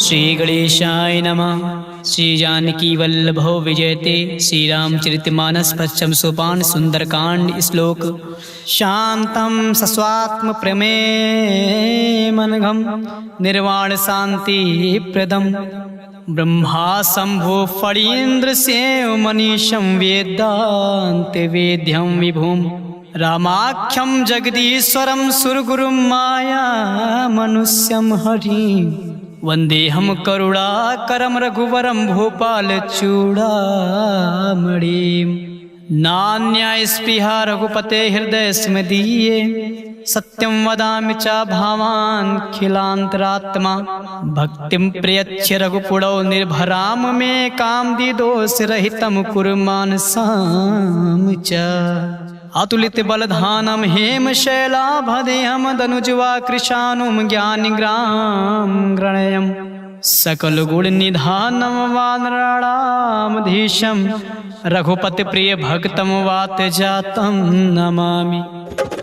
श्री गणेशाय नमः। श्री जानकी वल्लभो विजयते। श्री रामचरितमानस पश्चिम सोपान सुंदरकांड श्लोक। शांतं सस्वात्म प्रमेमनघं निर्वाण शांति प्रदम ब्रह्मा शंभो फणीन्द्र सेव मनीषं वेदांत वेद्यं विभुम रामाख्यं जगदीश्वरं सुरगुरुं माया मनुष्यं हरिं वंदेहम करुणाकरं रघुवरं भूपाल चूड़ामणिं नान्यास्पृहा रघुपते हृदय स्मदीये सत्यं वदामि च भावान् खिलान्तरात्मा भक्तिं प्रयच्छ रघुपुरौ निर्भराम मे कामदिदोषरहितं कुरु मानसां च अतुलित बलधानम हेम शैलाभदेहम दनुजवा कृशानुम ज्ञानिग्राम गणयम सकल गुण निधानम वानराणामधीशम रघुपति प्रिय भक्तम वात जातम नमामि।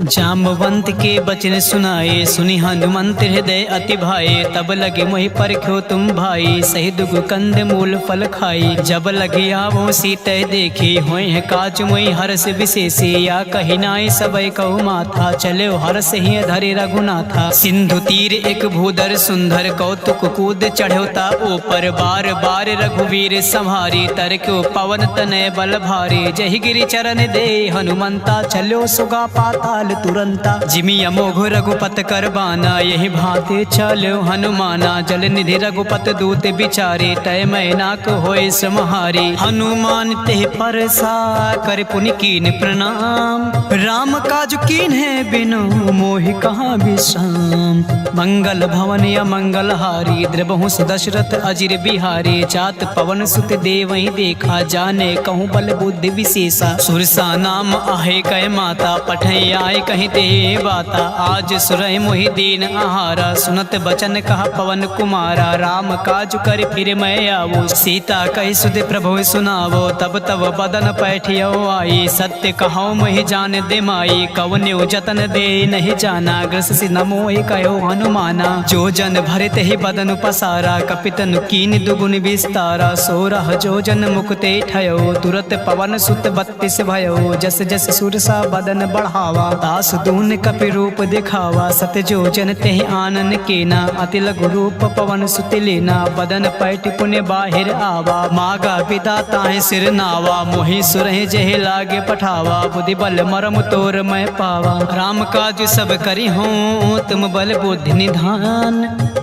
जाम्बवंत के बचन सुनाए सुनि हनुमंत हृदय अति भाए तब लगे मोहि परख्यो तुम भाई सही दुग कंद मूल फल खाई जब लगे आवो सीते देखी होय है काज मोहि हर्ष विशेषे या कही नाई सबय कहु माथा चले हर्ष ही धरे रघुनाथा सिंधु तीर एक भूधर सुंदर कौतुक कूद चढ़ोता ऊपर बार बार रघुवीर संहारी तरक्यो पवन तनय बल भारी जहि गिरि चरण दे हनुमंता चलो सुगा पाताल तुरंता जिमि अमोघ रघुपत कर बाना यही भांति चलो हनुमाना जल निधि रघुपत दूत बिचारे तय मैनाक होय समहारी हनुमान ते परसा कर पुनि कीन प्रणाम राम काज कीन है बिनु मोहि कहाँ विश्राम मंगल भवन या मंगल हारी द्रबहु दशरथ अजिर बिहारी जात पवन सुत देवहि देखा जाने कहूँ बल बुद्धि विशेषा सुरसा नाम आहे कह माता पठै आए कहीं ते बाता आज सुरहि मोहि दीन आहारा सुनत बचन कहा पवन कुमारा राम काज कर फिर मैं आवो सीता कही सुध प्रभु सुनावो तब तब बदन पैठियो आई सत्य कहो मोहि जान दे माई कवन्यो जतन दे नहीं जाना ग्रस नमो कहो हनुमाना जो जन भरत ही बदन पसारा कपितन कीन दुगुन विस्तारा सोरह जो जन मुक्ते ठयो तुरत पवन सुत 32 भयो जस जस सुरसा बदन बढ़ावा दास दून कपि रूप दिखावा सत जो जन तेहि आनन केना अति लघु रूप पवन सुत लेना बदन पैठ पुण्य बाहिर आवा मागा पिता ताहि सिर नावा मोहि सुरहि जहि लागे पठावा बुद्धि बल मरम तोर मैं पावा राम काज सब करी हूँ तुम बल बुद्धि निधान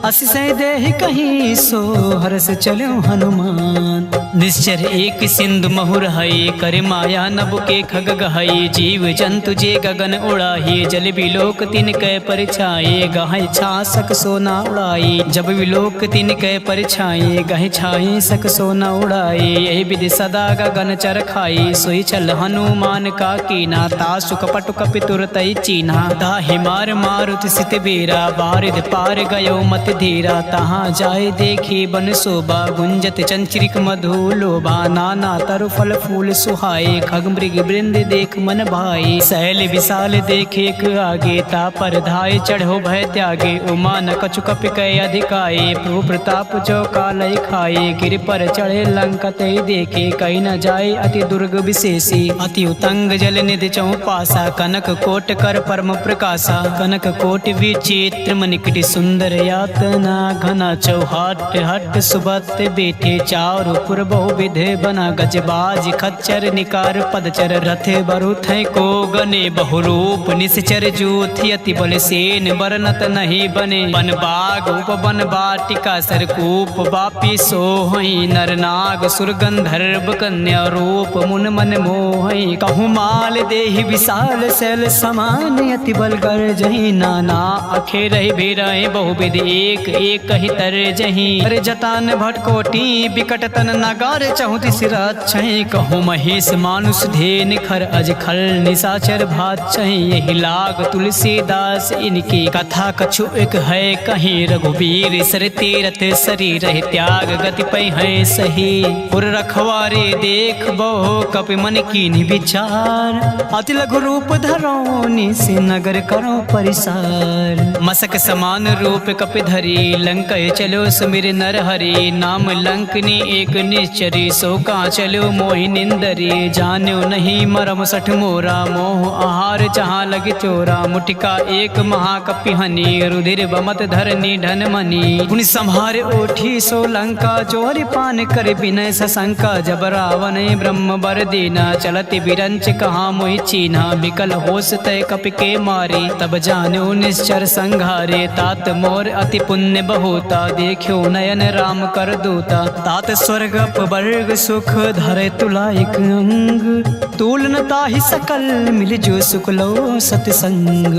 असिसै देहि कहीं सो हर्ष चलो हनुमान निश्चर एक सिंधु महुर हई कर माया नभ के खग गहई जीव जंतु जे गगन उड़ाही जल विलोक तिन कै परिछाए गहै छासक सोना उड़ाई जब विलोक तिन कै परिछाए गहै छाई सक सोना उड़ाई यही विधि सदा गगन चर खाई सोई चल हनुमान का कीना तासु कपट कपि तुरतई चीना ताहि मार मारुति सित बेरा बारिद पार गयो मत धीरा तहाँ जाए देखी बन शोभा गुंजत चंचरिक मधु लोभा नाना तरु फल फूल सुहाए खग मृग वृंद देख मन भाई शैल विशाल देखे आगे ता पर धाय चढ़ो भय त्यागे उमा न कछु कपि कय अधिकाए प्रभु प्रताप जो कालय खाए गिर पर चढ़े लंका ते देखे कहीं न जाए अति दुर्ग विशेषी अति उतंग जल निधि चौपासा कनक कोट कर परम प्रकाशा कनक कोट विचित्र मनिकटि सुंदर यातना घना चौहाट हट सुबत बेटे चारु पुर बहु विधे बना गजबाज खच्चर निकार पदचर रथ बरुथ को गने बहुरूप निश्चर जूथ यति बल सेन बरनत नहीं बने बन बाग उपवन बाटिका सरकूप बापी सोहई नरनाग सुरगंधर्व कन्या रूप मुन मन मोहई कहूँ माल देहि विशाल शैल समान यति बल कर जही नाना अखे रही बेरहि बहुविध एक एक कही तर जही अरे जतान भटकोटी बिकट तन नगार चहुति सिर छही कहूँ महेश मानुष धेन खर अज खल निशाचर भात बाचै यही लाग तुलसीदास इनकी कथा कछु एक है कहीं रघुबीर सर तीरथ शरीर त्याग गति पै है सही पुर रखवारे देख बहु कपि मन की विचार अति लघु रूप धरो निस नगर करो परिसार मसक समान रूप कपि धरी लंक चलो सुमिर नर हरि नाम लंकनी एक निश्चरी सो का चलो मोहि निंदरी जान्यो नहीं मरम सठ मोरा मोह आहार जहाँ लगे चोरा मुटिका एक महाकपि हनी रुधिर बमत धरनी धन मनी पुनि संहार ओठी सो लंका चोरी पान कर विनय सशंका जब रावण ब्रह्म बर दीना चलति बिरंच कहा मोहि चीना बिकल होश तय कपि के मारे तब जानो निश्चर संघारे तात मोर अति पुण्य बहुता देखो नयन राम कर दूता तात स्वर्ग वर्ग सुख धरे तुलाइक अंग तुलन ताहि सकल मिल जो सुख लो सतसंग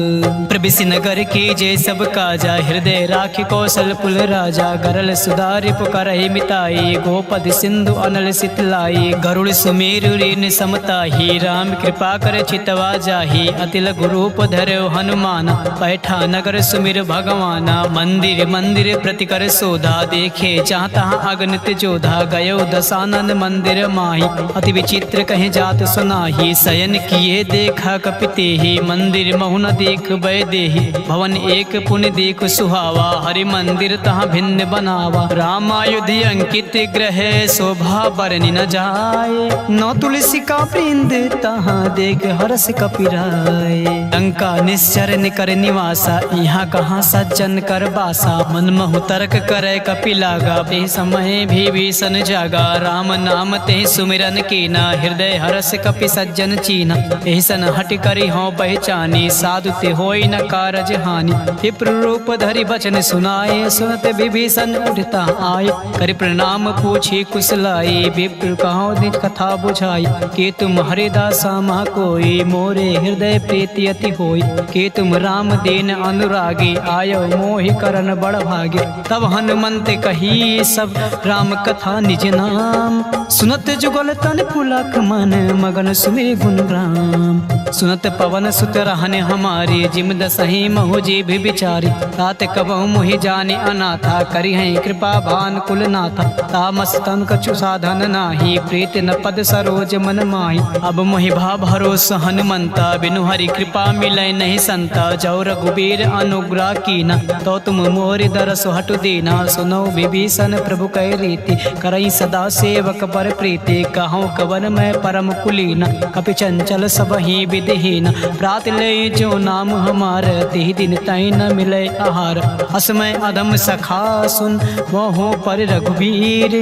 प्रबिसि नगर की जय सब काजा हृदय राखि कौशल पुल राजा गरल सुधारि पुकारहि मिताई गोपद सिंधु अनल सितलाई गरुड़ सुमेरु ऋण समताहि राम कृपा कर चितवा जाहि अति लघु रूप धरो हनुमान बैठा नगर सुमिर भगवाना मंदिर मंदिर प्रति कर सोधा देखे चाहता अगणित जोधा गयो दशानन मंदिर माही अति विचित्र कहे जात सुनाही शयन किए देखा कपिते ही मंदिर महुन देख बै देहि भवन एक पुण्य देख सुहावा हरि मंदिर तहाँ भिन्न बनावा रामायुधि अंकित ग्रह शोभा बरनि न जाए नौ तुलसी का वृंद तहाँ देख हरस कपिराय लंका निश्चर निकर निवासा यहाँ कहाँ सज्जन कर बासा मन महु तर्क करे कपि लागा ते समय भी भीषण जागा राम नाम ते सुमिरन कीना हृदय हरस कपि सज्जन चीना एहसन हट करी हो पहचानी साधु ते होई न कारज हानि विप्र रूप धरि बचन सुनाए सुनत विभीषण उठता आए करि प्रणाम पूछी कुशलाई विप्र कहो निज कथा बुझाई के तुम हरिदासा महा कोई मोरे हृदय प्रीति अति होई के तुम राम दीन अनुरागी आयो मोहि करन बड़ भागे तब हनुमंत कही सब राम कथा निज नाम सुनत जुगल तन पुलक मन मगन सुमे गुण राम सुनत पवन सुत रहने हमारे जिम दसही महु जी भी बिचारी तात कबहु मोहि जाने अनाथा करी है कृपा भान कुल नाथा तामस तन कछु साधन नाही प्रीत न पद सरोज मन माही अब मोहि भा भरोस हनुमंता बिनु हरि कृपा मिलै नहीं संता जौ रघुबीर अनुग्रह कीना तो तुम मोरि दरस हटु दीना सुनो विभीषण प्रभु कै रीति करई सदा सेवक पर प्रीति कहूँ कवन मैं परम कुलीना कपि चंचल सब ही विधिहीन प्रात ले जो नाम हमार तिहि दिन तई न मिले आहार असमय अधम सखा सुन मोहो पर रघुबीर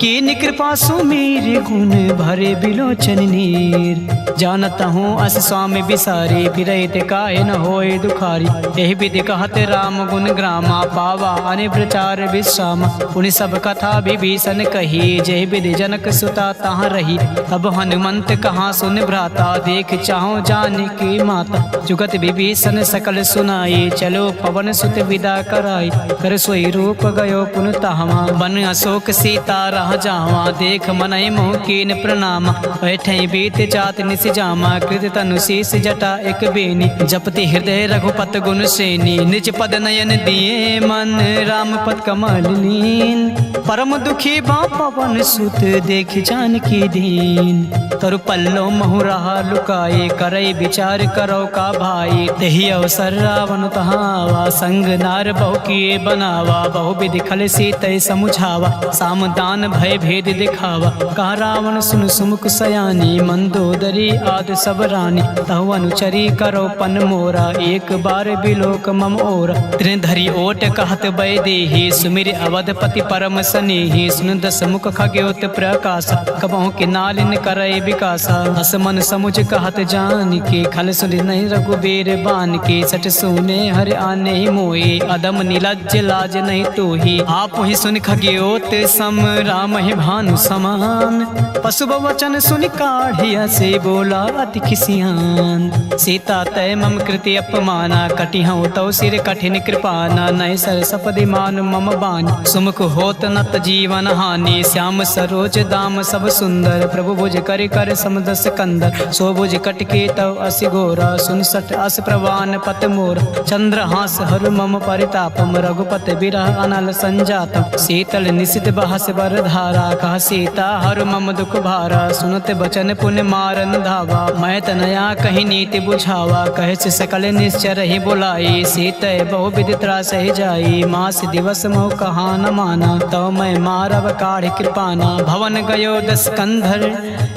कीन कृपा सुमीर गुण भरे बिलोचन नीर जानत हूँ अस स्वामी बिसारी फिरहित काहे न होए दुखारी एहि विधि कहते राम गुण ग्रामा पावा अने प्रचार विश्रामा उन सब कथा विभीषण कही जय विधि जनक सुता तहाँ रही तब हनुमंत कहाँ सुन भ्राता देख चाहो जाने की माता जुगत विभीषण सकल सुनाई चलो पवन सुत विदा कराई कर सोई रूप गयो पुन तहवा बन अशोक सीता रह जावा देख मनई मोह कीन प्रणामा बैठे बीत जात निस जामा कृत तनु शीस जटा एक बेनी जपति हृदय रघुपत गुण सेनी निज पद नयन दिए मन राम पद कमल लीन परम दुखी बा पवन सुत देख जानकी दीन तरु पल्लो महु रहा लुकाए करई विचार करो का भाई तेहि अवसर रावण तहावा संग नार बहु किए बनावा बहु विधि खल सीतय समुझावा सामदान भय भेद दिखावा कहा रावण सुन सुमुख सयानी मंदोदरी आद सब रानी तहु अनुचरी करो पन मोरा एक बार बिलोक मम ओरा त्रिन धरी ओट कहत बै देहि सुमिर अवधपति परम सनेहि सुन दस मुख खगोत प्रकाश कबहु के नालिन करय विकासा हस मन समुझ कहत जान के खल सुन नहीं रघुबीर बान के सट सुने हर आने मोए अदम निलज्ज लाज नहीं तो ही आप ही सुन खगोत सम राम ही भानु समान पशु वचन सुन काढ़िया से बोला अति खिसियान सीता तय मम कृति अपमाना कटिहौ तौ सिर कठिन कृपाना नय सर सपदि मान मम बानी सुमुख होत नत जीवन हानि श्याम सरोज दाम सब सुंदर प्रभु भुज कर कर समदस कंदर सो भुज कटके तव बरसी गोरा, सुन सठ अस प्रवान पत मोर, चंद्रहास हर मम परितापम, रघुपति बिरह अनल संजातम, शीतल निशित बहस बर धारा, कह सीता हर मम दुख भारा, सुनत बचन पुण्य मारन धावा, मैं तनया कहीं नीति बुझावा, कहे से सकल निश्चर ही बुलाई, सीते बहु विधि त्रास ही जाई, मास दिवस मोह कहा न माना, तो मैं मारव काढ़ कृपाना, भवन गयो दस कंधर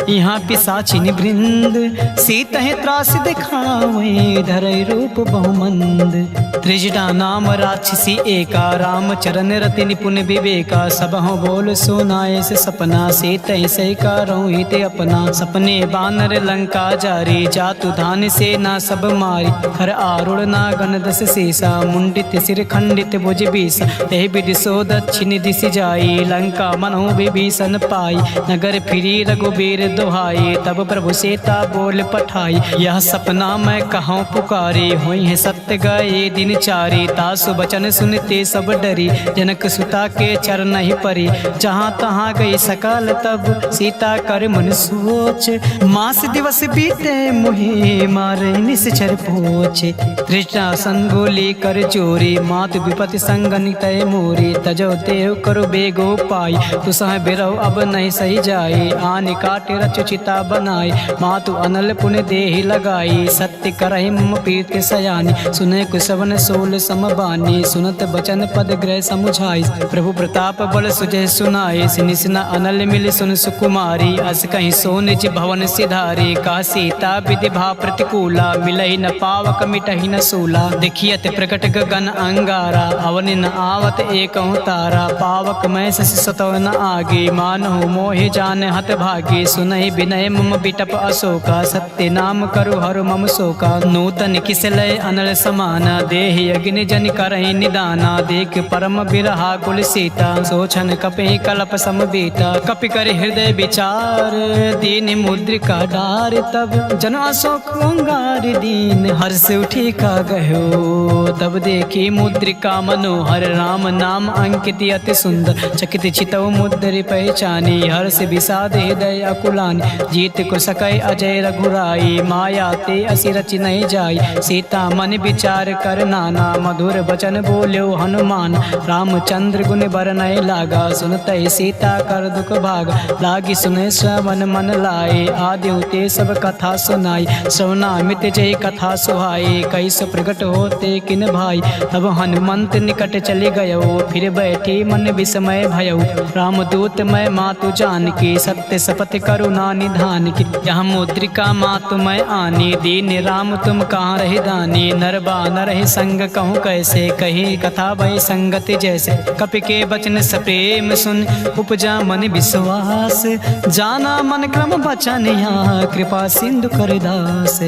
यहाँ पिसाचिन वृंद, सीत है त्रास दिखावे धरय रूप बहुमंद, त्रिजटा नाम राक्षसी एका, राम चरण रति निपुण विवेका, सब हो बोल सुनाए से सपना, सीत से करो हित अपना, सपने बानर लंका जारी, जातु धान से ना सब मारी, हर आरुण ना गण दस सीसा, मुंडित सिर खंडित भुज बीस, यह विदिशो दक्षिण दिश जाई, लंका मनो विभीषण पाई, नगर फिरी रघुबीर दोहाई, तब प्रभु सीता बोल पठाई, यह सपना मैं कहूँ पुकारी, हुई है सत्य गए दिन चारी, तासु बचन सुनते सब डरी, जनक सुता के चरण ही परी, जहाँ तहाँ गई सकल तब सीता कर मन सोच, मास दिवस बीते मुहे मारे निश्चर पोच, तृष्णा संगोली कर चोरी, मातु विपति संगन तय मोरी, तजो देव करो बेगो पाई, तु सह बिरहो अब नहीं सही जाए, आने काटे रचु चिता बनाई, मातु अनल पुण्य देहि लगाई, सत्य करहि मम प्रीत सयानी, सुने कुसवन सोल समबानी, सुनत बचन पद ग्रह समुझाई, प्रभु प्रताप बल सुजय सुनाई, निसना अनल मिल सुन सुकुमारी, अस कहीं सो निज भवन सिधारी, का सीता विधि भा प्रतिकूला, मिलहि न पावक मिटहि न सूला, देखियत प्रकट गगन अंगारा, अवन न आवत एक तारा, पावक मैं शशि सतव न आगे, मानहु मोहि जान हत भागी, सुनहि विनय मम बिटप अशोका, सत्य नाम करु हरु मम शोका, नूतन किसलय अनल समाना, देहि अग्नि जन करहि निदाना, देख परम बिरहा कुल सीता, सोचन कपि कल्प समबीता, कपि कर हृदय विचार, दीन मुद्रिका डार, तब जन अशोक अंगार दीन, हर्ष उठी का गयो, तब देखी मुद्रिका मनोहर, राम नाम अंकित अति सुंदर, चकित चितव मुद्रि पहचानी, हर्ष विषाद हृदय अकुलानी, जीत को सकै अजय रघुराई, माया ते असि रचि नहीं जाई, सीता मन विचार कर नाना, मधुर बचन बोल्यो हनुमान, रामचंद्र गुण बरनय लागा, सुनतै सीता कर दुख भागा, लागी सुने श्रवण मन लाए, आदि ते सब कथा सुनाई, श्रवणामित जय कथा सुहाई, कैसो प्रकट होते किन भाई, तब हनुमंत निकट चले गयो, फिर बैठी मन विस्मय भयो, रामदूत मैं मातु जान की, सत्य शपथ करुणा निधान की, यह मुद्रिका मातु मैं आनी, दीन राम तुम कहाँ रहे दानी, नर बानर रहे संग कहूँ कैसे, कही कथा भय संगति जैसे, कपि के बचन सप्रेम सुन, उपजा मन विश्वास, जाना मन क्रम बचन यहाँ, कृपा सिंधु कर दास,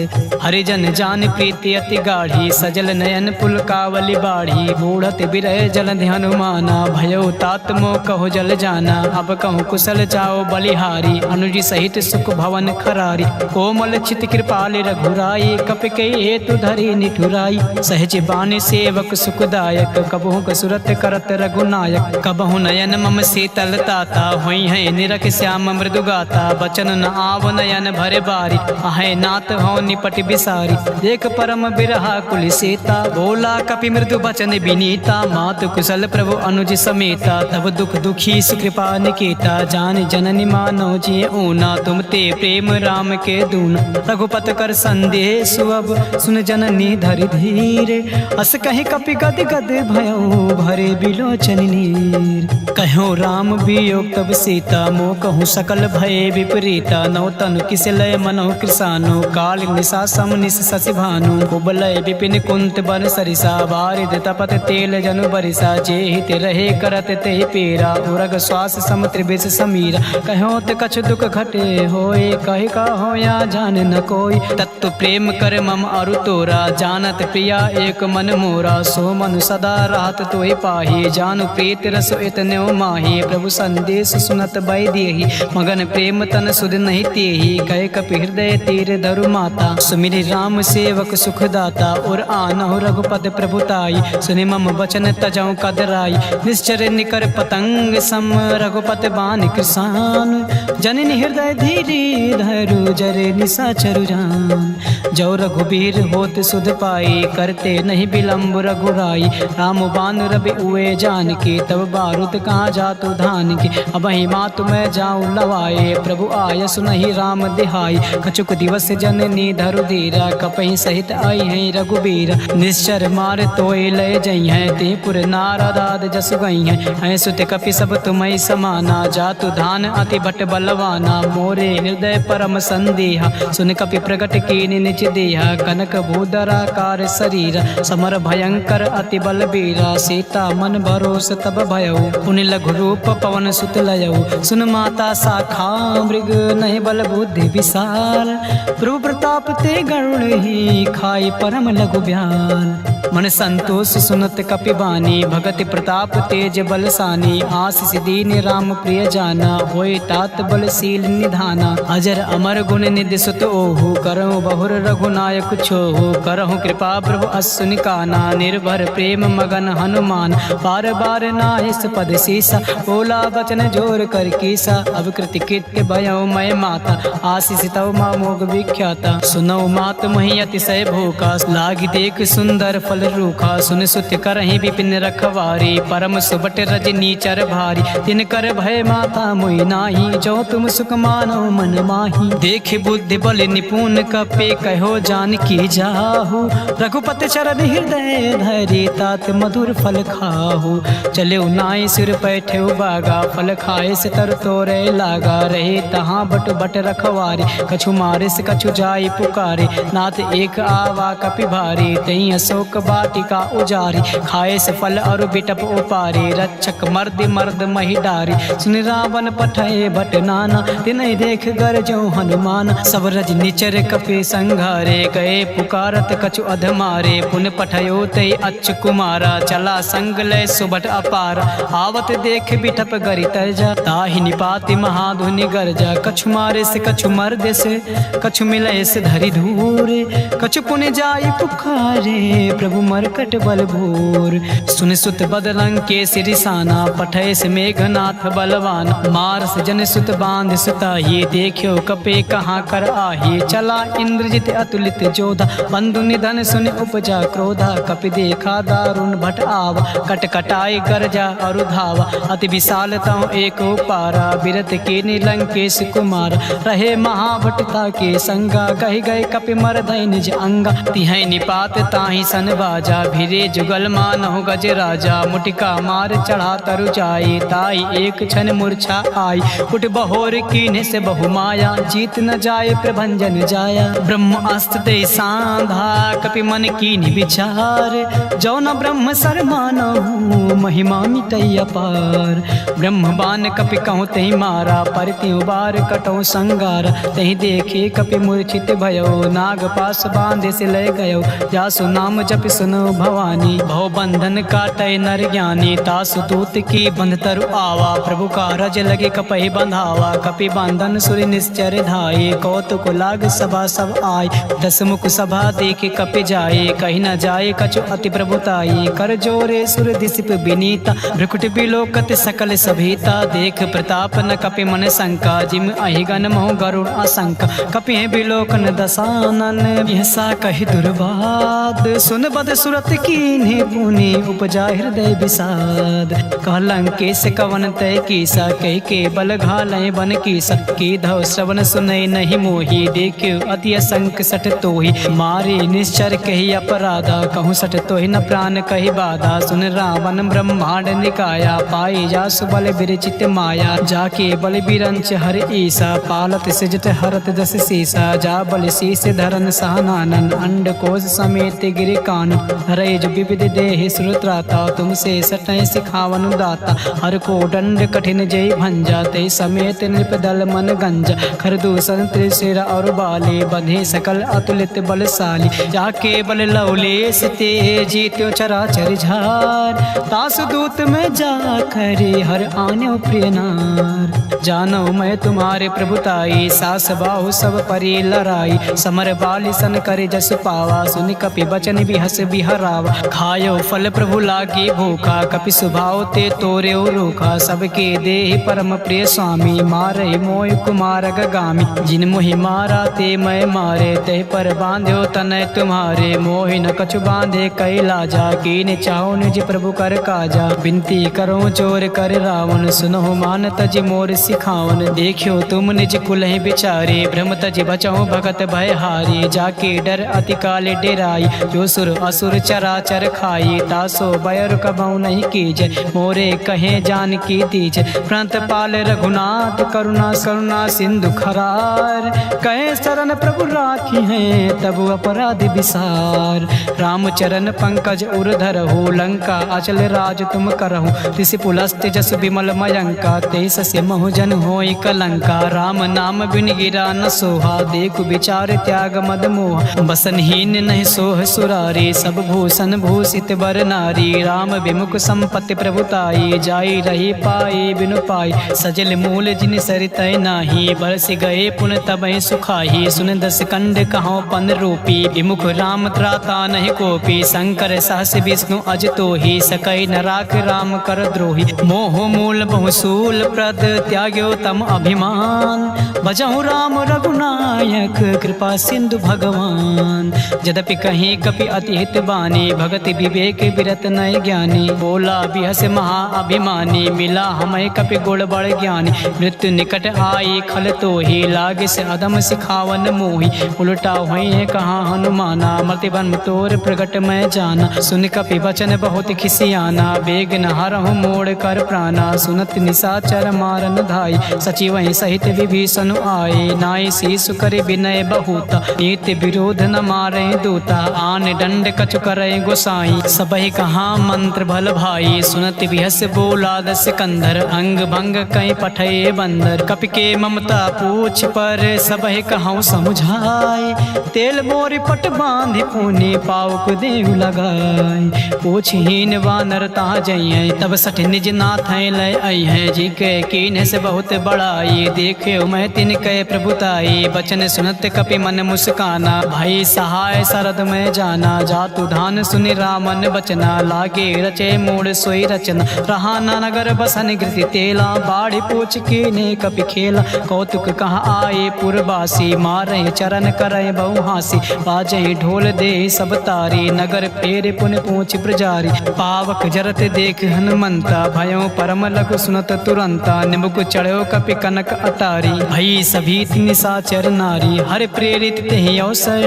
हरिजन जान प्रीति अति गाढ़ी, सजल नयन पुलकावली बाढ़ी, बूढ़त बिरह जलधि हनुमाना, भयो तात मोह कहो जल जाना, अब कहूँ कुशल जाओ बलिहारी, अनुज सहित सुख भवन खरारी, कोमल चित कृपाल रघुराई, कपि के हेतु धरी निठुराई, सहज बानी सेवक सुखदायक, कबहु कसुरत करत रघुनायक, कबहु नयन मम शीतल ताता, हुई है निरख श्याम मृदु गाता, बचन न आव नयन भरे बारी, आहे नाथ हो निपट बिसारी, देख परम बिरहा कुल सीता, बोला कपि मृदु बचन विनीता, मातु कुशल प्रभु अनुज समेता, तब दुख दुखी सुकृपा निकेता, जान जननी मानो जिये ऊना, तुम ते प्रेम राम के दूना, रघुपत कर संदेह सुअब, सुन जननी धरि धीरे, अस कहीं कपि गद गद भयो, भरे बिलोचन नीर, कहो राम वियोग तब सीता, मोह कहूँ सकल भय विपरीता, नौ तनु किस लय मनो कृसानो, काल निशा सम निश शशि भानु, कुबलय विपिन कुंत बन सरिसा, बारिद तपत तेल जनु बरिसा, जे हित रहे करत ते पेरा, उरग श्वास सम त्रिविश समीरा, कहो ते कछ दुख घटे होए, कहि का हो या जान न कोई, तत्व प्रेम कर मम अरु तोरा, जानत प्रिया एक मन मोरा, सो मन सदा राहत तोहि पाही, जानु प्रीत रस इतन्यो माही, प्रभु संदेश सुनत बै देहि, मगन प्रेम तन सुध नहीं तेहि, कहे कपि हृदय तीर धरु माता, सुमिरि राम सेवक सुखदाता, और आनहु रघुपद प्रभुताई, सुनि मम वचन तजौ कदराई, निश्चर निकर पतंग सम, रघुपत बान कृसान, जननी हृदय धीरे धरु जरे निशाचरु जान। जान। जो रघुबीर होत सुध पाई, करते नहीं विलम्ब रघुराई। राम बान रवि उए जान के, तब बारूद कहाँ जातु धान के। अब मात मैं जाऊँ लवाए, प्रभु आय सुनहि राम दिहाई। कछुक दिवस जननी धरु धीरा, कपहि सहित आई है रघुबीर। निश्चर मार तोय लय जई है, ते पुर नारदाद जस गई है। सुत कपि सब तुम्हें समाना, जातु धान अति भट बलवाना। मोरे हृदय परम संदेहा, सुन कपि प्रगट कीनि निज देहा। कनक भूधराकार शरीर, समर भयंकर अति बलबीरा। सीता मन भरोस तब भयउ, पुनि लघु रूप पवन सुत लयउ। सुन माता शाखा मृग, नहीं बल बुद्धि विशाल। प्रभु प्रताप ते गरुड़ ही, खाई परम लघु ब्याल। मन संतोष सुनत कपि बानी, भगति प्रताप तेज बलसानी। आशीष दीन राम प्रिय जाना, होय तात बलशील निधाना। अजर अमर गुण निधि सुत ओहु, करहु बहुर रघुनायक छोहु। करहु कृपा प्रभु असुनि काना, निर्भर प्रेम मगन हनुमान। बार बार नाहिस पद सीसा, बोला बचन जोर कर कीसा। अब कृति कृत्य भयउ मैं माता, आशीष तव मोग विख्याता। सुनौ मात मही अतिशय भूखा, लागी देख सुंदर फल रूखा। सुन सुत करहि विपिन रखवारी, परम सुबट रजनी चर भारी। तिन कर भय माता मोहि नाही, जो तुम सुख मानो मन माही। देख बुद्धि बल निपुण कपे, कहो जानकी जाहु। रघुपति चरण हृदय धरि, तात मधुर फल खाहु। चले नाई सिर पैठे बागा, फल खाए से तर तोरे लागा। रहे तहाँ बट बट रखवारी, कछु मारे से कछु जाई पुकारे। नाथ एक आवा कपि भारी, तई अशोक वाटिका उजारी। खाए से फल और बिटप उपारी, रक्षक मर्द मर्द मही डारी। सुन रावण पठय बट नाना, तिनहि देख गरजो हनुमान। सब रज निचर कपि संघारे, गए पुकारत कछु अधमारे। पुन पठयो तय अच्छ कुमारा, चला संग लय सुबट अपारा। आवत देख बिटप गरि तरजा, ताहि निपाति महाधुनि गरजा। कछु मारे से कछु मर्द से, कछु मिलय से धरि धूरे। कछु पुन जाई पुकारे, प्रभु मरकट बल भूर। सुन सुत बदलंग के सिरिसाना, पठय से मेघनाथ बलवान। मार से जन सुत बांध सुताही, देखियो कपे कहाँ कर आही। चला इंद्रजित अतुलित जोधा, बंधु निधन सुन उपजा क्रोधा। कपि देखा दारुण भट आवा, कट कटाई गरजा और धावा। अति विशाल तव एक पारा, बिरत के नीलंकेश कुमार। रहे महाभटता के संगा, कहि गए कपि मरधय निज अंगा। तिहै निपात ताहि सन बाजा, भिरे जुगल मानहु गज राजा। मुटिका मार चढ़ा तरु जाई, ताई एक क्षण मूर्छा आई। उठ बहोर कीन्हे से बहु माया, जीत न जाए प्रभंजन जाया। ब्रह्म अस्त्र दे सांधा, कपि मन कीन्हि विचार। जो न ब्रह्म सर मानहु, महिमा मिटई अपार। ब्रह्म बान कपि कहूँ तहि मारा, परत्यु बार कटौ संगार। तहि देखे कपि मूर्छित भयो, नाग पास बांधे से लय गयो। जासु नाम जप सुनो भवानी, भव बंधन काटय नर ज्ञानी। तासु दूत की बंध तरु आवा, प्रभु का रज लगे कपहि बंधावा। कपि बंधन सुर निश्चर धाये, कौतुक लाग सभा सब आय। दस मुख सभा देखे कपि जाए, कहीं न जाए कछु अति प्रभुताई। कर जोरे सुर दिसिप विनीता, भ्रुकुट बिलोकत सकल सभीता। देख प्रताप न कपि मन शंका, जिम अहिगन मोह गरुड़ आशंका। कपि बिलोकन दसानन, यसा कहि दुर्वाद। सुन बद सुरत कीन्हे पुनि, उपजा हृदय विषाद। कहलंकेश कवन तय कीसा, कह के बल घालय बन कीसा। की धव श्रवण सुनय नहीं मोही, देखियो अति असंक सठ तोहि। मारे निश्चर कही अपराधा, कहूँ सठ तोहि न प्राण कही बाधा। सुन रावण ब्रह्मांड निकाया, पाई जासु बल विरचित माया। जाके बल बिरंच हर ईसा, पालत सिजट हरत दस सीसा। जा बल शीस धरन सहनानन, अंड कोश समेत गिरि कान। रैज विविध देहि श्रुत्राता, तुमसे सटय सिखावन दाता। हर को दंड कठिन जय भंजा, ते समेत नृपदल मन गंजा। खरदूषण त्रिशिर और बाले, बंधे सकल अतुलित बलशाली। जाके बल लवलेश ते, जीत्यो चराचर झार। तासु दूत में जा खरे, हर आन्यो प्रिय नार। जानो मैं तुम्हारे प्रभुताई, सास बाहु सब परि लड़ाई। समर बाली सन करे जस पावा, सुनि कपि बचन भी हस बिहरावा। खायो फल प्रभु लागी भूखा, कपि स्वभाव ते तोरे रूखा। सबके देहि परम प्रिय स्वामी, मारे मोय कुमार गगामी। जिन मोहि मारा ते मैं मारे, ते पर बांध्यो तनय तुम्हारे। मोहि न कछु बांधे कैला जा, कीने चाहो निज प्रभु कर काजा। बिनती करो चोर कर रावण, सुनो मान तज मोर सिखावन। देखियो तुम निज कुलहि बिचारे, भ्रम तज बचो भगत भय हारी। जाके डर अति काले डेराई, जो सुर असुर चराचर खाई। तासो बयर कबहु नहीं कीजय, मोरे कहे जान की दीजय। प्रणत पाल रघुनाथ करुणा करुणा सिंधु खरार। कहे शरण प्रभु राखी हैं, तब अपराध विसार। रामचरण पंकज उरधर हो, लंका अचल राज तुम करहु। ऋषि पुलस्त जस विमल मयंका, तेस से महु जन होई कलंका। राम नाम बिन गिरा न सोहा, देखु विचार त्याग मद मोह। बसनहीन नहीं सोह सुरारी, सब भूषण भूषित बर नारी। राम विमुख संपत्ति प्रभुताई, जाई रही पाई बिनु पाई। सजल मूल जिन सरितय नाही, बरस गए पुन तबहि सुखाही। सुन दस कंड कहो पन रूपी, विमुख राम त्राता नहीं कोपी। शंकर सहस विष्णु अज तोहि, सकई न राख राम कर द्रोही। मोह मूल बहुसूल प्रद, त्याग्यो तम अभिमान। भजहु राम रघुनायक, कृपा सिंधु भगवान। यद्यपि कहीं कपि अति हित बानी, भगति विवेक विरत नय ज्ञानी। बोला बिहस महा अभिमानी, मिला हमें कपि गुण बड़ ज्ञानी। मृत्यु निकट आई खल तोहि, लागे से अधम सिखावन मोहि। उल्टा हुई कहाँ हनुमाना, मति बन तोर प्रगट मैं जाना। सुन कपि वचन बहुत खिसियाना, बेग न हरहु मोड़ कर प्राणा। सुनत निशाचर मारन धाई, सचिव सहित विभीषण आए। नाई शीसु करे विनय बहुता, नीति विरोध न मारे दूता। आन दंड कछु करे गोसाई, सबहि कहाँ मंत्र भल भाई। सुनत बिहस बोला दस कंधर, अंग भंग कई पठे बंदर। कपि के ममता पूछ पर, सबहि कहूँ समुझाए। तेल मोरी पट बांधि पुनि, पाउक देव लगाए। पूछहीन वानर ता जइयै, तब सठ निज नाथ लय अइहै। जी के कीन्ह से बहुत बड़ाई, देखे मैं तिनके प्रभुताई। बचन सुनत कपि मन मुस्काना, भाई सहाय शरद में जाना। जातु धान सुनि रामन बचना, लागे रचे मूड सोई रचना। रहा न नगर बसन कृति तेला, बाढ़ पूछ के ने कपि खेला। कौतुक कहाँ आए पुरवासी, मारे चरण करे बहु हासी। बाजे ढोल दे सब तारी, नगर फेर पुन पूछ प्रजारी। पावक जरत देख हनुमंता, भयो परम लघु सुनत तुरंता। निमुख चढ़ो कपि कनक अटारी, भई सभी निशाचर नारी। हर प्रेरित तेहि अवसर,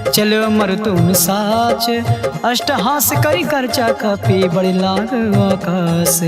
चलो मरुतुम साच। अष्टहास करि करचा कपि, बड़ि लाग आकाश।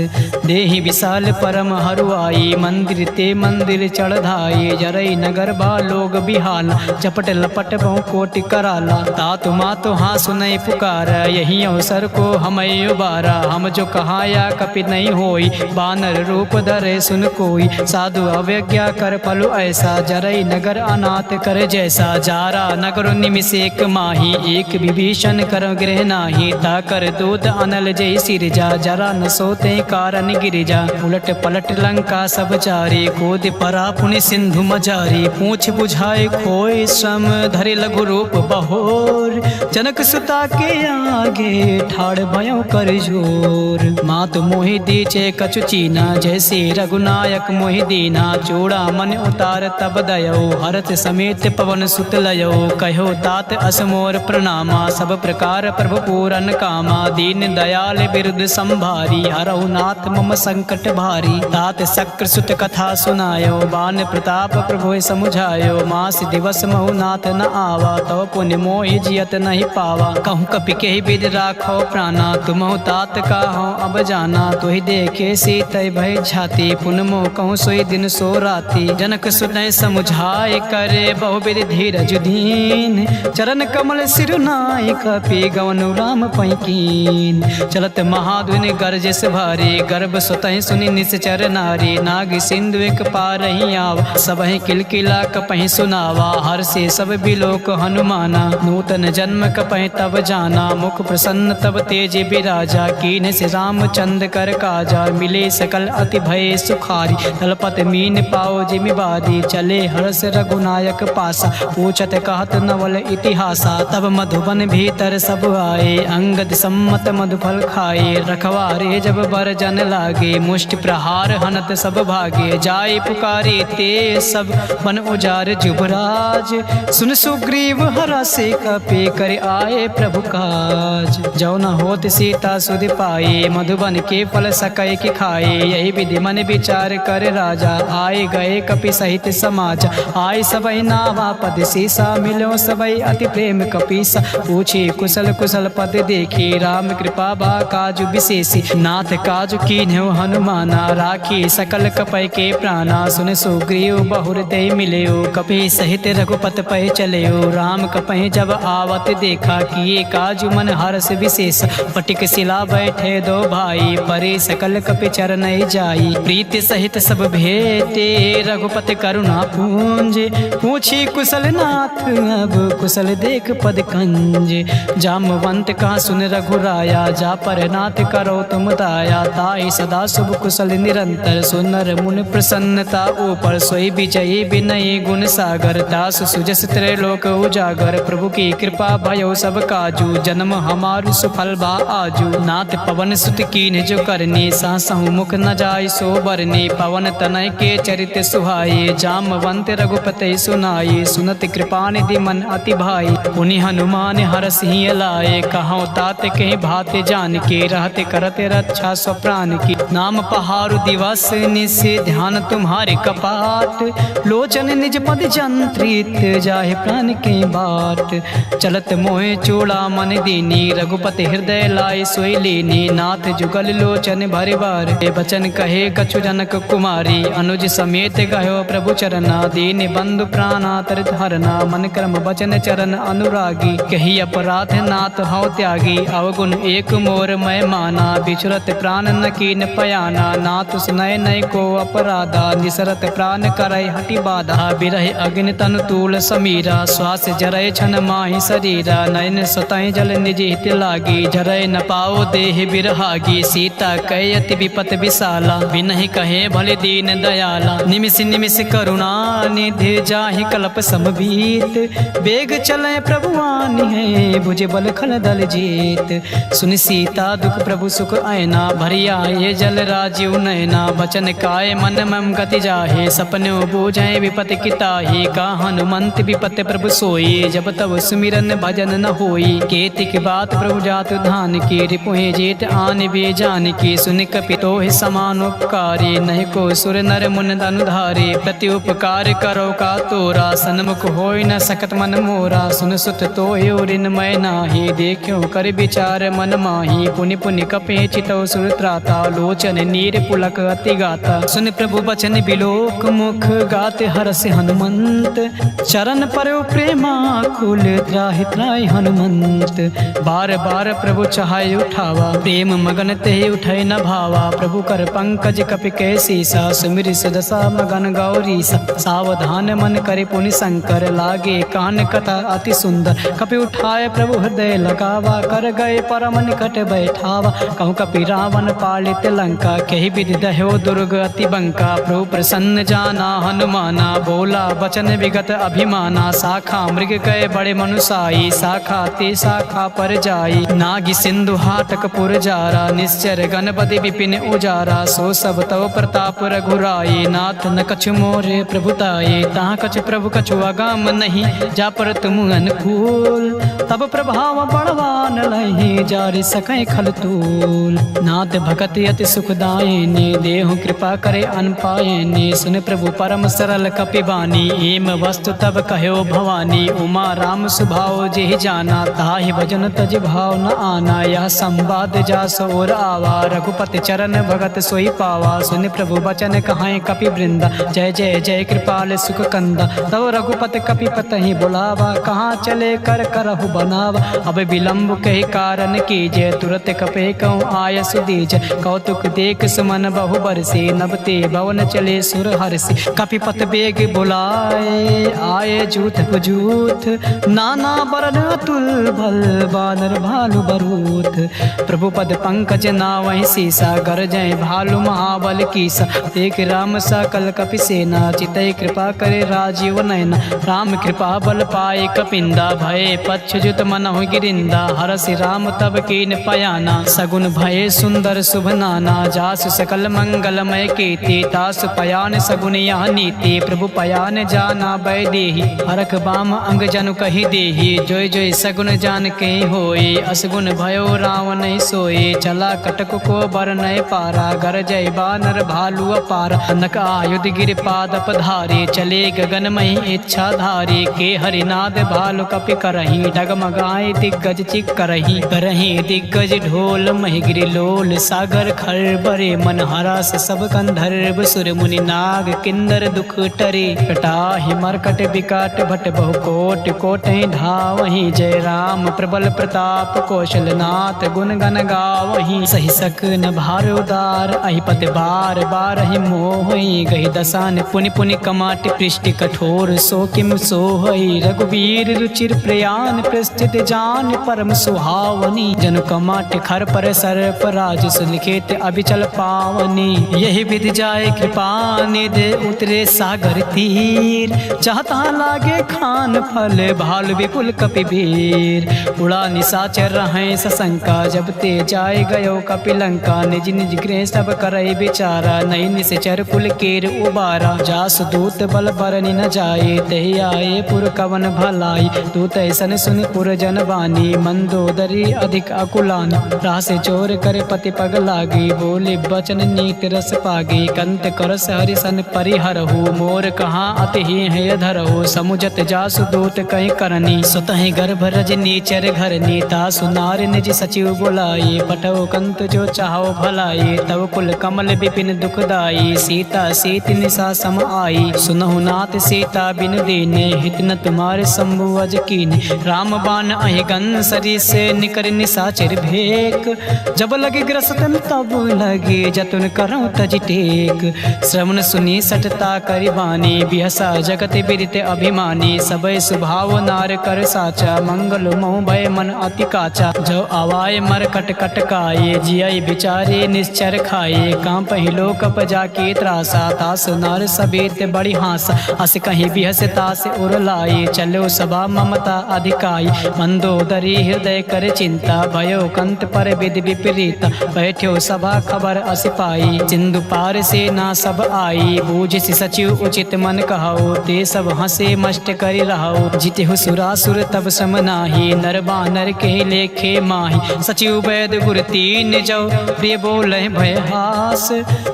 देहि विशाल परम हरुआई, मंदिर ते मंदिर चढ़धाई। जरई नगर बा लोग बिहाला, चपट लपट बहु कोटि कराला। तातु मातु हाँ सुनई पुकार, यही अवसर को हमें उबारा। हम जो कहाया कपि नहीं होई, बानर रूप धरे सुन कोई। साधु अवज्ञा कर फलु ऐसा, जरई नगर अनाथ कर जैसा। जारा नगर निमिष एक माही, एक विभीषण कर गृह नाही। ताकर दूत अनल जय सिरजा, जरा न सोते कारण गिरिजा। उलट पलट लंका सब चारी, कूद परा पुनि सिंधु मजारी। पूछ बुझाए खोए श्रम, धरे लघु रूप बहोर। जनक सुता के आगे, ठाड़ भयो कर जोर। मात मोहि दीचे कछु चीना, जैसे रघुनायक मोहि दीना। चूड़ा मन उतार तब दयो, हरत समेत पवन सुत लयो। कहो तात असमोर प्रणामा, सब प्रकार प्रभु पूरन कामा। दीन दयाल बिरुद संभारी, हरहु नाथ मम संकट भारी। तात शक्र सुत कथा सुनायो, बान प्रताप प्रभु समुझायो। मास दिवस महु नाथ न आवा, तव पुण्य मोहि जियत नहीं पावा। कहूँ कपि के विद राखो प्राणा, तुमहु तात काहू अब जाना। तुहि देखे सीतय भय छाती, पुन मोह कहूँ सोई दिन सो राती। जनक सुनय समुझाय करे, बहुविध धीरज दीन। चरण कमल सिरुनाय, कपि गवनु राम पैकीन। चलत महाधुनि गरजस भारी, गर्भ सुतहि सुनि निश्चर नारी। नाग सिंधु एक पारहि आवा, सबहि किलकिला कपहि सुनावा। हर से सब बिलोक हनुमाना, नूतन जन्म कपहि तब जाना। मुख प्रसन्न तब तेज बिराजा, कीन्ह से रामचंद्र कर काजा। मिले सकल अति भय सुखारी, तलपत मीन पाओ जिमि बादी। चले हर्ष रघुनायक पासा, पूछत कहत नवल इतिहासा। तब मधुबन भीतर भीतर सब आए, अंगद सम्मत मधुफल खाए। रखवारे जब बरजन लागे, मुष्टि प्रहार हनत सब भागे। जाए पुकारे ते सब बन उजार जुबराज, सुन सुग्रीव हरा से कपे कर आए प्रभु काज। जो न होत सीता सुध पाए, मधुबन के फल सकै कि खाए। यही विधि मन विचार कर राजा, आए गए कपि सहित समाज। आए सबई नावा पद सीसा, मिलो सबई अति प्रेम कपीसा। पूछे कुशल कुशल पद देखी, राम कृपा बा काजु विशेषी। नाथ काजु कीन्ह्यो हनुमाना, राखी सकल कपय के प्राणा। सुन सुग्रीव बहुर दे मिलयो, कपि सहित रघुपत पै चलयो। राम कपहि जब आवत देखा, किए काजु मन हर्ष विशेष। पटिक शिला बैठे दो भाई, परे सकल कपि चरण जाई। प्रीति सहित सब भेटे, रघुपति करुणा पूंज। पूछी कुशल नाथ अब कुशल देख पद कंज। जामवंत का सुन रघुराया, जा पर नाथ करो तुम दाया। ताई सदा शुभ कुशल निरंतर, सुनर मुन प्रसन्नता ऊपर। सोई विजयी विनयी गुण सागर, दास सुजस त्रैलोक उजागर। प्रभु की कृपा भयो सब काजू, जन्म हमारु सुफल बा आजू। नाथ पवन सुत कीन्ह जो करनी, सासहु मुख न जाय सो बरनी। पवन तनय के चरित सुहाए, जामवंत रघुपति सुनाए। सुनत कृपा निधि मन अति भाई, पुनि हनुमान हरस ही लाए। कहौं तात कहीं भाते जान के, रहते करते रक्षा स्वप्राण की। नाम पहारु दिवस निस, ध्यान तुम्हारे कपाट। लोचन निज पद जंत्रित, जाहे प्राण के बाट। चलत मोहे चूड़ा मन दीनी, रघुपति हृदय लाए सोई लीनी। नाथ जुगल लोचन भरे बार, बचन कहे कछु जनक कुमारी। अनुज समेत गयो प्रभु चरना, दीन बंधु प्राणातरित हरना। मन कर्म वचन चरण अनुरागी, कही अपराध नाथ हौ त्यागी। अवगुण एक मोर मैं माना, बिछुरत प्राण न कीन पयाना। नाथ सुनय नय को अपराधा, निसरत प्राण करय हटि बाधा। बिरह अग्नि तनु तूल समीरा, श्वास जरय छन माहि शरीरा। नयन सुतय जल निज हित लागी, जरय न पाओ देह बिरहागी। सीता कय अति विपत विशाला, बिनहि कहे भले दीन दयाला। निमिष निमिष करुणा निधि, जाहि कल्प समबीत। बेग चले प्रभु आनि है, भुज बल खल दल जीत। सुनि सीता दुख प्रभु सुख आयना, भरिया ये जल राजीव नयना। बचन काय मन मम गति जाहे, सपनो बूझे विपत किताही। का हनुमंत विपत प्रभु सोई, जब तब सुमिरन भजन न होई। केतिक बात प्रभु जात धान की, रिपुहि जेत आन बे जान की। सुन कपि तोहि समान उपकारी, नहीं को सुर नर मुन अनुधारे। प्रति उपकार करो का तोरा, सन्मुख होय न सकत मन मोरा। सुन सुत तोहि ऋण मैं नाही, देखियो कर विचार मन माही। पुनि पुनि कपि चितौ सुर त्राता, लोचन नीर पुलक अति गाता। सुन प्रभु बचन बिलोक मुख, गाते हरसि हनुमंत। चरण परयो प्रेमा कुल, त्राहि त्राहि हनुमंत। बार बार प्रभु चाहे उठावा, प्रेम मगन ते उठै न भावा। प्रभु कर पंकज कपि कै सीसा, सुमिर सुदशा मगन गौरीसा। सावधान मन करे पुनि शंकर, लागे कान कथा अति सुंदर। कपि उठाए प्रभु हृदय लगावा, कर गए परम निकट बैठावा। कहूँ कपि रावण पालित लंका, कही विधि दह्यो दुर्ग अति बंका। प्रभु प्रसन्न जाना हनुमाना, बोला वचन विगत अभिमाना। शाखा मृग कय बड़े मनुसाई, शाखा ते शाखा पर जाई। नागी सिंधु हाटक पुर जारा, निश्चर गणपति विपिन उजारा। सो सब तव प्रताप रघुराई, नाथ न कछु मोरे प्रभुताये। तहाँ कछु प्रभु कछु अगम नहीं, जा पर तुम अनुकूल। तब प्रभाव बड़वान लहि, जारि सकै खल तूल। नाथ भगत अति सुखदायिनी, देहु कृपा करे अनपायिनी। सुन प्रभु परम सरल कपि बानी, एम वस्तु तब कह्यो भवानी। उमा राम सुभाव जेहि जाना, ताहि भजन तज भाव न आना। यह संवाद जा सोर आवा, रघुपति चरण भगत सोई पावा। सुन प्रभु बचन कहाय कपि वृंदा, जय जय जय कृपाल सुख कंदा। तब रघुपति कपि पतहि बुलावा, कहाँ चले कर करहु बनावा। अब विलंब कहि कारण कीजय, तुरत कपे कहूँ आय सुदीज। कौतुक देख सुमन बहु बरसे, नबते भवन चले सुर हर्षि। कपिपत बेग बुलाए, आए जूथ पुजूथ। नाना बरन अतुल भल, बानर भालु बरूथ। प्रभु पद पंकज नावहि सीसा, गरजय भालु महाबल कीसा। देख राम सकल कपि सेना, चितै कृपा करे राजीव नयना। राम कृपा बल पाए कपिंदा, भय पच्छ जुत मनहु गिरिंदा, हरसि राम तब कीन पयाना। सगुन भये सुंदर शुभ नाना, जासु सकल मंगलमय कीर्ति। तासु पयान सगुन यह नीति, प्रभु पयान जाना बैदेही। हरख बाम अंग जनु कही देही, जोय जोय सगुन जान के होए। असगुन भयो रावण सोए, चला कटक को बर नय पारा। गर जय बानर भालू अपार, नक आयुध गिर पाद पधारे। चले गगनमयी इच्छा धारे, के हरिनाद भालु कपि करही। डगमगाए दिग्गज चिक करही, करही दिग्गज ढोल महिगिरि लोल। सागर खर बरे मन हरस, सब गंधर्व सुर मुनि नाग किन्नर दुख टरे। कटाहि मरकट विकट भट बहु कोट, कोटहि धावहि। जय राम प्रबल प्रताप कौशलनाथ, गुण गण गावहि। सहि सकन भार उदार, अहिपति बार बारहि मोहि। गहि दसान पुनि पुनि कमाट पृष्टि कठोर। सो किम सोहई रघुवीर रुचिर प्रयान, प्रस्थित जान परम सुहावनी। जनु कमाट खर पर सर्प राज, सुलिखित अभिचल पावनी। यही विधि जाय कृपा निधि, उतरे सागर तीर। चाहता लागे खान फल, भालु विपुल कपिवीर। उड़ा निशाचर रहें सशंका, जब ते जाय गयो कपिलंका। निज निज गृह सब करई विचारा, नई निश्चर कुल केर उबारा। जास दूत बल बरनि न जाए, तहि आए पुर कवन भलाई। दूत ऐसन सुन पुर जन बानी, मंदोदरी अधिक अकुलानी। रास चोर कर पति पग लागी, बोले बचन नीत रस पागी। कंत करस हरिसन परिहरहु, मोर कहाँ अति है धरहु। समुझत जासु दूत कहीं करनी, सुतहि गर्भ रजनी चर घरनी। तासु नार निज सचिव बुलाई, पठो कंत जो चाहो भलाई। तब कुल कमल विपिन दुखदाई, सीता सीत निशा सम आई। सुनहु नाथ सीता बिन दीने, हित न तुम्हारे शंभु अज कीने। राम बाण अहि गन सरी से, निकर निशाचर भेक। जब लगे ग्रसतन तब लगे, जतन करऊं तज टेक। श्रवण सुनी सटता करि बानी, बिहसा जगत बिदित अभिमानी। सबय स्वभाव नार कर साचा, मंगल मोह भय मन अति काचा। जो आवाय मर कट कट काये, जिय बिचारे निश्चर खाए। काम पहिलो कप जाके त्रासा, तास नार सቤत बड़ी हासा। अस कहीं बिहस तास उर लाई, चलो सभा ममता अधिकाई। मंदोदरी हृदय कर चिंता, भयो कंत पर विधि विपरीता। बैठ्यो सभा खबर अस पाई, सिंधु पार से ना सब आई। बूझ सचिव उचित मन कहो, ते सब हंसे मष्ट करि रहो। जितहु सुरासुर तब सम नाही, नर बानर के लेखे माही। सचिव वैद गुर तीन जो, प्रिय बोले भय हास।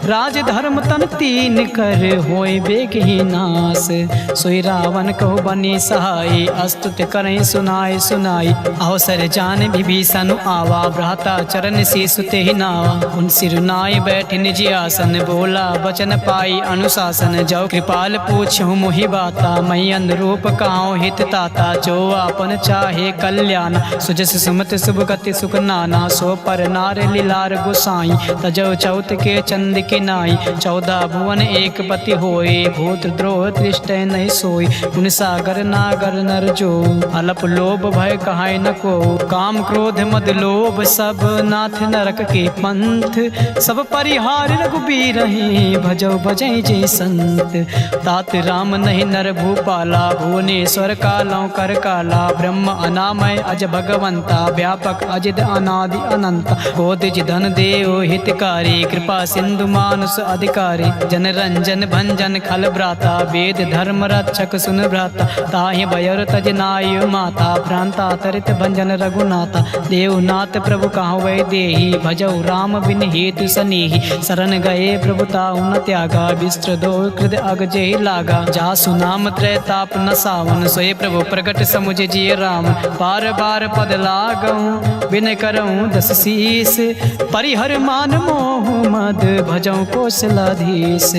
राज धर्म तन तीन कर, होय बेग ही नास। सोई रावण कहो बनी सहाय, अस्तुत करें सुनाय सुनाई। अवसर जान विभीषण आवा, भ्राता चरण से सुते ही नावा। उन सिरुनाय बैठ निज आसन, बोला बचन पाई अनुशासन। जो कृपाल पूछूं मोहि बाता, मई अनुरूप कहाऊं हित ताता। जो आपन चाहे कल्याण, सुजस सुमत शुभ गति सुख नाना। सो पर नार लीलार गोसाई, तजो चौथ के चंद के नाई। 14 भुवन एक पति होए, भूत द्रोह दृष्ट नहीं सोई। गुण सागर नागर नर जो, अलप लोभ भय कहाय न को। काम क्रोध मद लोभ सब, नाथ नरक के पंथ। सब परिहार रघुबीर रहे, भजो भजै जय संत। तात राम नहीं नर भूपाला, भुवनेश्वर कालों कर काला। ब्रह्म अनामय अज भगवंता, व्यापक अजिद अनादि अनंता। कोदिज धन देव हितकारी, कृपा सिंधु मानुष अधिकारी। जन रंजन भंजन खल भ्राता, वेद धर्म रक्षक सुन भ्राता। ताहि बयर तज नाय माता, भ्रांता तरित भंजन रघुनाथा। देवनाथ प्रभु कहाँ वै देही, भजौ राम बिन हेतु सनेही। शरण गए प्रभु ताहु न त्यागा, विस्त्र दो कृद अग जेहि लागा। जासु नाम त्रय ताप न सावन, सोए प्रभु प्रगट समुझ जिय राम। बार बार पद लागऊं, बिन करऊं दस शीस। परिहर मान मोह मद, भजऊं कौशलाधीश।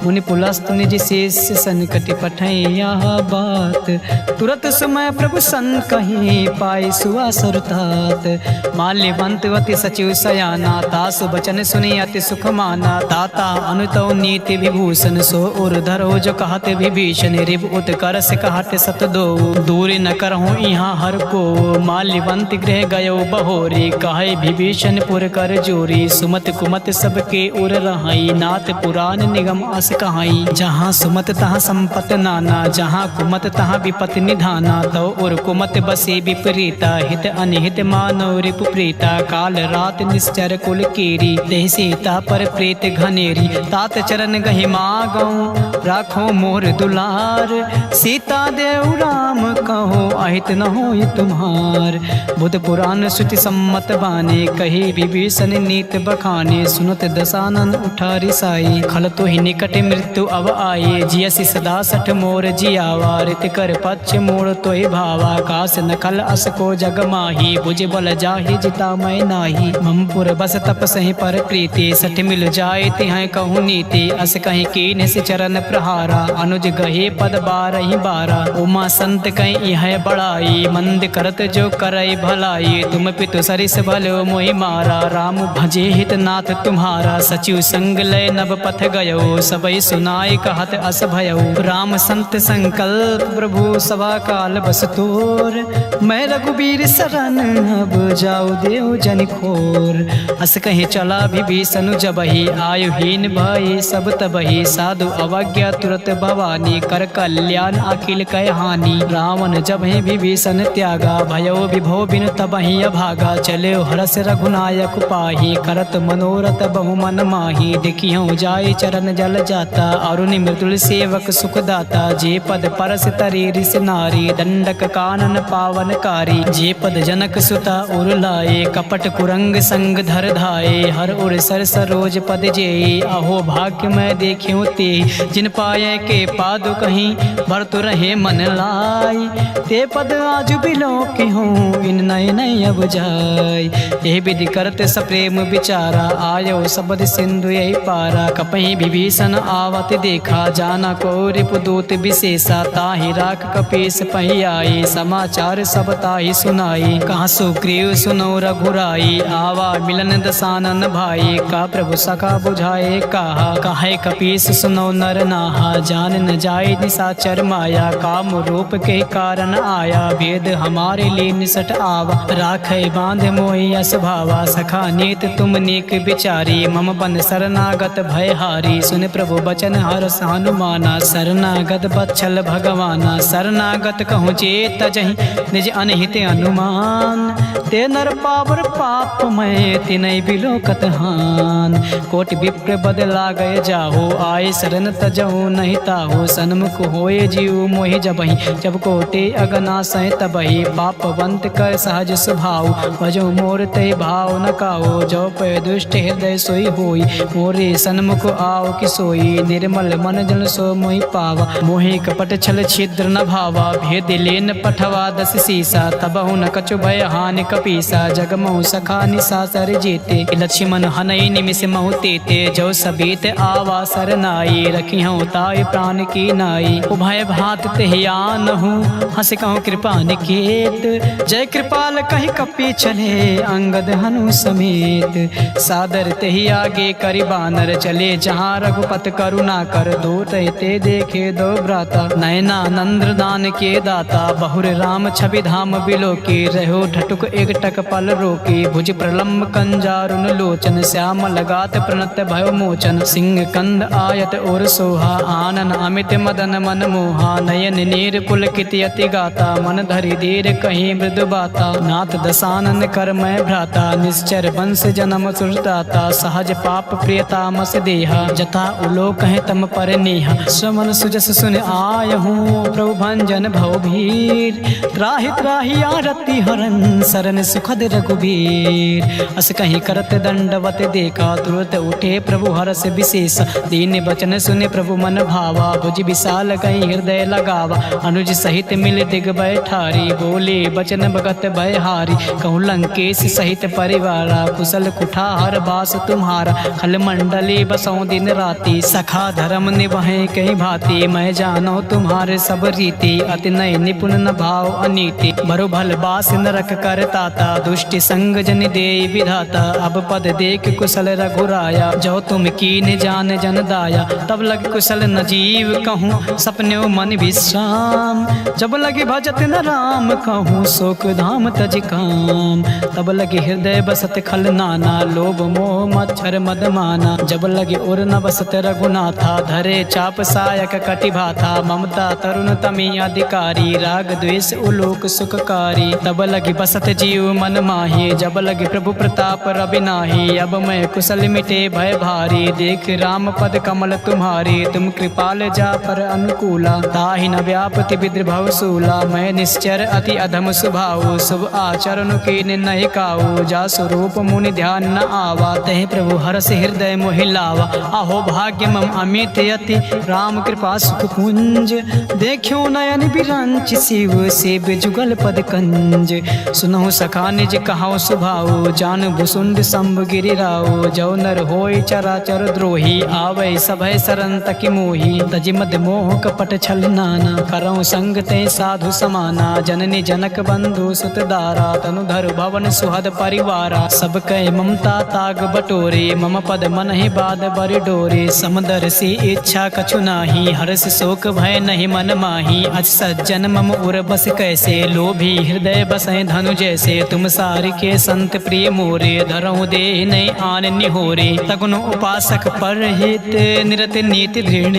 मुनि पुलस्त निज शेष, संकट पठै यह बात। तुरत समय प्रभु सन कहीं, पाई सुआ सरुतात। माल्यवंत अति सचिव सयाना, तासु बचन सुनी अति सुख माना। ताता अनुतौ नीति विभूषण, सो उर धरो जो कहते विभीषण। रिव उत्कर से कहते सत दो, दूर न करहूँ यहाँ हर को। माल्यवंत गृह गयो बहोरी, कहे विभीषण पुर कर जोरी। सुमत कुमत सबके उर रहाई, नाथ पुराण निगम अस कहाई। जहाँ सुमत तहाँ संपत नाना, जहाँ कुमत तहाँ विपत निधाना। तो उर कुमत बस बसे विपरीता हित अनिहित मानव रिपु प्रीता काल रात निश्चर कुल कीरी देह सीता पर प्रीत घनेरी तात चरण गहि मागऊं राखो मोर दुलार सीता देव राम कहो अहित न होय तुम्हार बुध पुराण श्रुति सम्मत बाने कही विभीषण नीत बखाने सुनत दसानन उठा रिसाई खल तो ही निकट मृत्यु अब आए जियसि सदा सठ मोर जियावा रित कर पक्ष मोड़ तो ही भावा कास नखल अस को जग माही बुझ बल जाहि जिता मैं नाही ममपुर बस तप सही पर प्रीति सठ मिल जाए तिहाय कहूँ नीति अस कहीं कीन से चरण प्रहारा अनुज गहे पद बारहि बारा उमा संत कहीं यह बड़ाई मंद करत जो करई भलाई तुम पितु सरिस भलो मोहि मारा राम भजे हित नाथ तुम्हारा सचिव संग लय नभ पथ गयो सबई सुनाई कहत अस भयो राम संत संकल्प प्रभु सभा काल बस तोर मैं रघुबीर शरण अब जाऊ देव जन खोर अस कहीं चला विभीषण जबहि आयुहीन भई सब तबहि साधु अवज्ञा तुरत भवानी कर कल्याण अखिल कह हानि रावण जबहि विभीषण त्यागा भयो विभो बिन तबहि अभागा चले हरस रघुनायक पाही करत मनोरथ बहु मन माही देखियो जाय चरण जल जाता अरुण मृदुल सेवक सुखदाता जे पद परस तरी रिस नारी दंडक कानन पावन कारी जे पद जनक सुता उर लाए कपट कुरंग संग धर धाये हर उर सर सरोज पद जे अहो भाग्य मैं देखियो ते जिन पाए के पादु कहीं भरतु रहे मन लाई ते पद आज बिलो के हूँ इन नय नय अब जाय ये विधि करत सप्रेम विचारा आयो सबद सिंधु यही पारा कपहि विभीषण आवत देखा जाना को रिपुदूत विशेषा ताहि राख कपीस पही आई समाचार सब ताहि सुनाई कहाँ सुग्रीव सुनो रघुराई आवा मिलन दसानन भाई का प्रभु सखा बुझाए कहा काहे कपीस सुनो नर नाहा जान न जाए निशाचर माया काम रूप के कारण आया भेद हमारे लिए निसट आवा राखे बांध मोहि यस भावा सखा नीत तुम नीक विचारी मम बन शरणागत भय हारी सुन प्रभु बचन हरस हनुमाना शरणागत बच्छल भगवाना शरणागत कहूँ चेत जहि निज अनहित अनुमान ते नर पावर पाप मैं तिनय बिलोकत हान कोट विप्र बदला गए जाहो आए शरण तजहु नहीं ताहो सन्मुख होए जीव मोहि जबहि जब कोटे अगना सह तबहि पापवंत कर सहज स्वभाव भजो मोर ते भाव न काओ जो पे दुष्ट हृदय सोई होई मोरे सन्मुख आओ कि सोई निर्मल मन जन सो मोहि पावा मोहि कपट छल छिद्र न भावा भेद लेन पठवा दस सीसा तबहु न कछु भय हानि कपीसा जगमहु सखा निशाचर जेते लक्ष्मण हनई निमिष महु तेते जो सबीत आवा सरनाई रखिहु ताय प्राण की नाई उभय भात तेहियान हूँ हंस कहूँ कृपा निकेत जय कृपाल कहीं कपी चले अंगद हनु समेत सादर तेहि आगे करि बानर चले जहाँ रघुपत करुणा कर दो ते देखे दो भ्राता नयना नंद्र दान के दाता बहुर राम छवि धाम बिलो के रहो ठटुक एक टक पल रोके भुज प्रलम्ब कंजारुन लोचन श्याम लगात प्रणत भयो मोचन सिंह कंद आयत और सोहा आनन अमित मदन मन मोहा नयन नीर पुलकित यति गाता मन धरि धीर कहीं मृदु बाता नाथ दसानन कर मैं भ्राता निश्चर वंश जन्म सुरदाता सहज पाप प्रियता मस देहा जथा उलोक है तम पर नेहा स्वमन सुजस सुन आय हूँ प्रभु भंजन भव भीर त्राहि त्राहि आरती हरन सरन सुखद रघुबीर अस कहीं करत दंडवत देखा तुरत उठे प्रभु हरस विशेष दीन बचन सुने प्रभु मन भावा भुज विशाल कहीं हृदय लगावा अनुज सहित मिल दिग बैठारी बोले बचन भगत भयहारी कहूँ लंकेश सहित परिवारा कुशल कुठार बास तुम्हारा खल मंडली बसों दिन राति सखा धर्म निभाए कहीं भांति मैं जानो तुम्हारे सब रीति अति नय निपुण न भाव अनीति बरु भल बास नरक कर ताता दुष्टि संग जन दे विधाता अब पद देख कुशल रघुराया जो तुम कीन जान जन दाया तब लग कुशल न जीव कहूँ सपने मन विश्राम जब लगे भजत न राम कहूँ शोक धाम तज काम तब लगे हृदय बसत खल नाना लोभ मोह मच्छर मद माना जब लगे उर न बसत रघुनाथा धरे चाप सायक कटि भाथा ममता तरुण तमी अधिकारी राग द्वेष उलो लोक सुखकारी। तब लगी बसत जीव मन माही, जब लगी प्रभु प्रताप रवि नाही। अब मैं कुशल मिटे भय भारी, देख राम पद कमल तुम्हारी। तुम कृपाल जा पर अनुकूला, ताहि न व्यापति विद्रभव सूला। मैं निश्चर अति अधम स्वभाव, शुभ आचरण के नहीं काऊ। जा स्वरूप मुनि ध्यान न आवा, तहि प्रभु हरष हृदय मोहि लावा। आहो भाग्य मम अमित यति, राम कृपा सुख कुंज। देखियो नयन बिरंच, शिव सेव जुगल पद कंज। सुनहु सखा निज कहाओ सुभाऊ, जान भुसुंड शंभ गिरिराऊ। जो नर होय चराचर द्रोही, आवै सभय सरन तकि मोही। तजि मद मोह कपट छल नाना, करऊँ संग ते साधु समाना। जननी जनक बंधु सुत दारा, तनुधर भवन सुहद परिवारा। सब कह ममता ताग बटोरे, मम पद मन ही बाद बरि डोरे। समदर सी इच्छा कछु नाही, हर्ष शोक भय नहीं मन माही। अज सज्जन मम उर बस कैसे, लोभी हृदय बसै धनु जैसे। तुम सारि के संत प्रिय मोरे, धरऊँ देह नहीं आन निहोरे। तगुनु उपासक पर हित, निरत नीति दृढ़।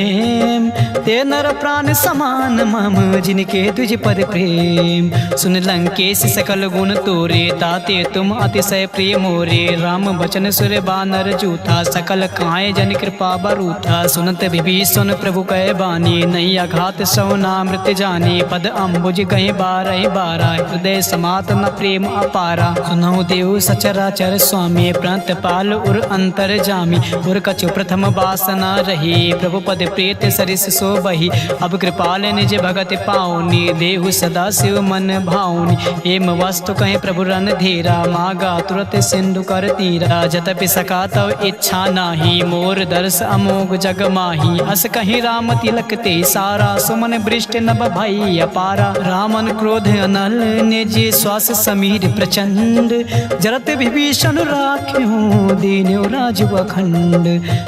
ते नर प्राण समान मम, जिनके तुझ पद प्रेम। सुन लंकेश सकल गुण तोरे, ताते तुम अतिशय प्रिय मोरे। राम बचन सुर बानर जूथा, सकल काए जन कृपा बरूथा। सुनत विभीषण प्रभु कह बानी, नहीं आघात सौ नामृत जानी। पद अम्बुज कहीं बारह बारा, हृदय समात न प्रेम अपारा। सुनहु देव सचराचर स्वामी, प्रांत पाल उर अंतर जामी। उर कछु प्रथम वासना रही, प्रभु पद प्रेत सरिस सो बही। अब कृपाल निज भगत पाऊनी, देहु सदा शिव मन भाऊनी। एम वस्तु कहीं प्रभु रन धीरा, मागा तुरत सिंधु कर तीरा। जतपि सका तव इच्छा नाही, मोर दर्श अमोघ जग माही। अस कहीं राम तिलक ते सारा, सुमन बृष्ट नभ भई अपारा। रामन क्रोध अनल, निज श्वास समीर प्रचंड। जरत विभीषण राख्यो, दीन्यो राजु अखंड।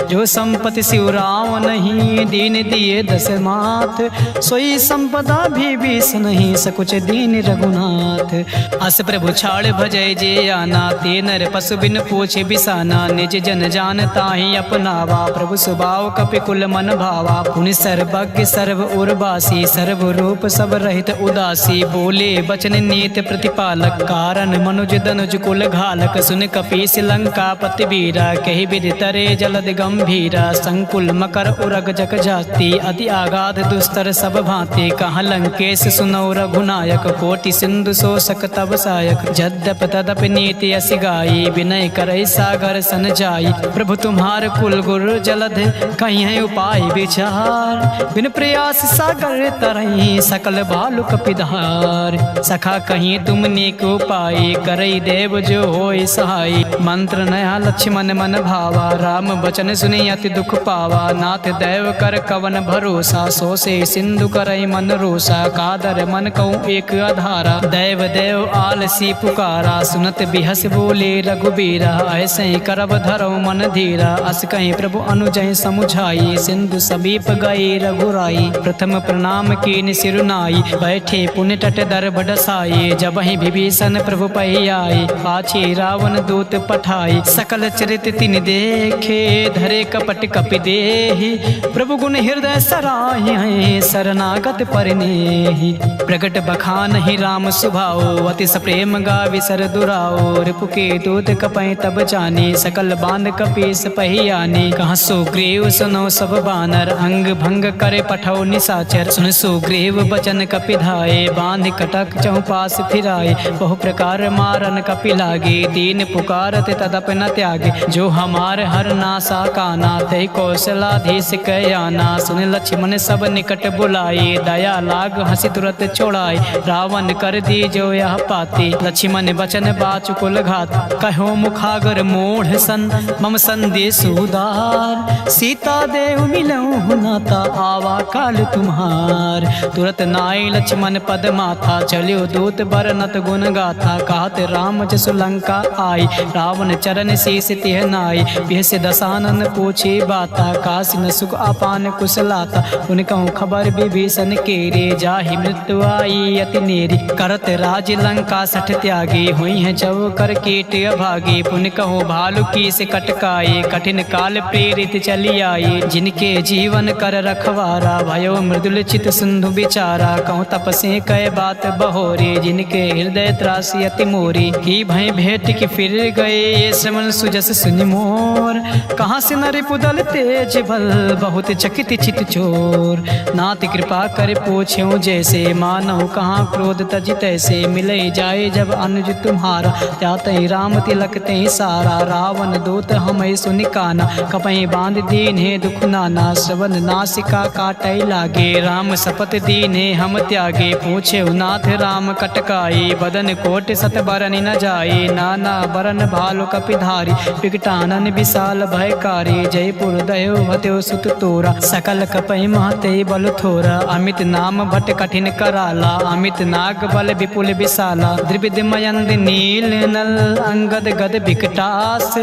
जो संपत्ति शिव राम नहीं, दीन दिए दस माथ। सोई संपदा विभीषण नहीं, सकुच दीन रघुनाथ। अस प्रभु छाड़ भजय जे आना, ते नर पशु बिन पूछे बिसाना। निज जन जान ताहि अपनावा, प्रभु स्वभाव कपिकुल मन भावा। पुनि सर्वज्ञ सर्व उर्वासी, सर्व रूप सब रहित उदासी। बोले बचन नीत प्रतिपालक, कारण मनुज दनुज कुल घालक। सुन कपीस लंका पति बीरा, कही विधि तरे जलद गंभीरा। संकुल मकर उरग जग जाति, अति आगाध दुस्तर सब भांति। कहाँ लंकेश सुनौ रघुनायक, कोटि सिंधु शोषक तब सायक। जद्यप तदपि नीति अस गाई, विनय करई सागर सन जाई। प्रभु तुम्हार कुल गुरु जलध, कहीं है उपाय विचार। बिन प्रयास सागर तरई, सकल बालु कपिधार। सखा कहीं तुम नेक उपाय, करई देव जो होय सहाय। मंत्र नया लक्ष्मण मन भावा, राम बचन सुनि अति दुख पावा। नाथ दैव कर कवन भरोसा, सो से सिंधु करई मन रोसा। कादर मन कहूँ एक आधारा, दैव देव आलसी पुकारा। सुनत बिहस बोले रघुबीरा, ऐसे करब धरो मन धीरा। अस कहीं प्रभु अनुजय समुझाई, सिंधु समीप गए रघुराई। प्रथम प्रणाम कीन सिरुनाई, बैठे पुण्य तट दर बडसाई। जब ही विभीषण प्रभु पही आए, पाछे रावण दूत पठाई। सकल चरित तिन देखे, धरे कपट कपि देहि। प्रभु गुण हृदय सराहि, शरणागत परिनेहि। प्रगट बखान ही राम सुभाओ, अति प्रेम गावि सर दुराओ। रिपु के दूत कपै तब जाने, सकल बांध कपीस पही आने। कहाँ सुग्रीव सुनो सब बानर, अंग भंग करे पठौ निशाचर। सुन सुग्रीव बचन कपि धाये, बांध कटक चौपास फिराए। बहु प्रकार मारन कपि लागे, दीन पुकारत तदप न त्यागे। जो हमार हर नासा काना, तै कौशलाधीश कयाना। सुन लक्ष्मण सब निकट बुलाए, दया लाग हंसी तुरत छोड़ाए। रावण कर दी जो यह पाते, लक्ष्मण बचन बाचु कुल घात। कहो मुखागर मोढ़ सन, मम संदेश उदार। सीता देव मिलऊँ नाता, आवा काल तुम्हार। तुरत नाई लक्ष्मण पद माथा, चलियो दूत बरनत गुण गाथा। कहत राम जसु लंका आई, रावण चरण शीस तिह नाई। बिहस दसानन पूछे बाता, काशी न सुख अपान कुशलाता। उन कहूँ खबर विभीषण केरे, जाहि मृत्यु आई अति नेरी। करत राज लंका सठ त्यागी, हुई है जव कर कीट अभागी। पुन कहो भालू की से कटकाए, कठिन काल प्रेरित चली आई। जिनके जीवन कर रखवारा, भयो मृदुल चित सिंधु बिचारा। कहूँ तपसे कह कहे बात बहोरी, जिनके हृदय त्रासी अति मोरी, की भय भेंट की फिर गए ये श्रवण सुजस सुनि मोर। कहाँ से नर पुदल तेज बल, बहुत चकित चित चोर, नाथ कृपा कर पूछ्यो जैसे, मानव कहाँ क्रोध तज तैसे, मिले जाए जब अनुज तुम्हारा, जाते राम तिलक ते सारा, रावण दूत हमें सुनि काना, कपहि बांध दीन है दुख नाना, श्रवण नासिका काटै लागे, राम शपथ दीने हम त्यागे, पूछे नाथ राम कटकाई, बदन कोट सत बरन न जाए, नाना बरन भालु कपिधारी, विकटानन विशाल भयकारी, जयपुर दयो भत्यो सुत तोरा, सकल कपहि महते बल थोरा, अमित नाम भट कठिन कराला, अमित नाग बल विपुल विशाला, द्रिविद मयंद नील नल, अंगद गद विकटास,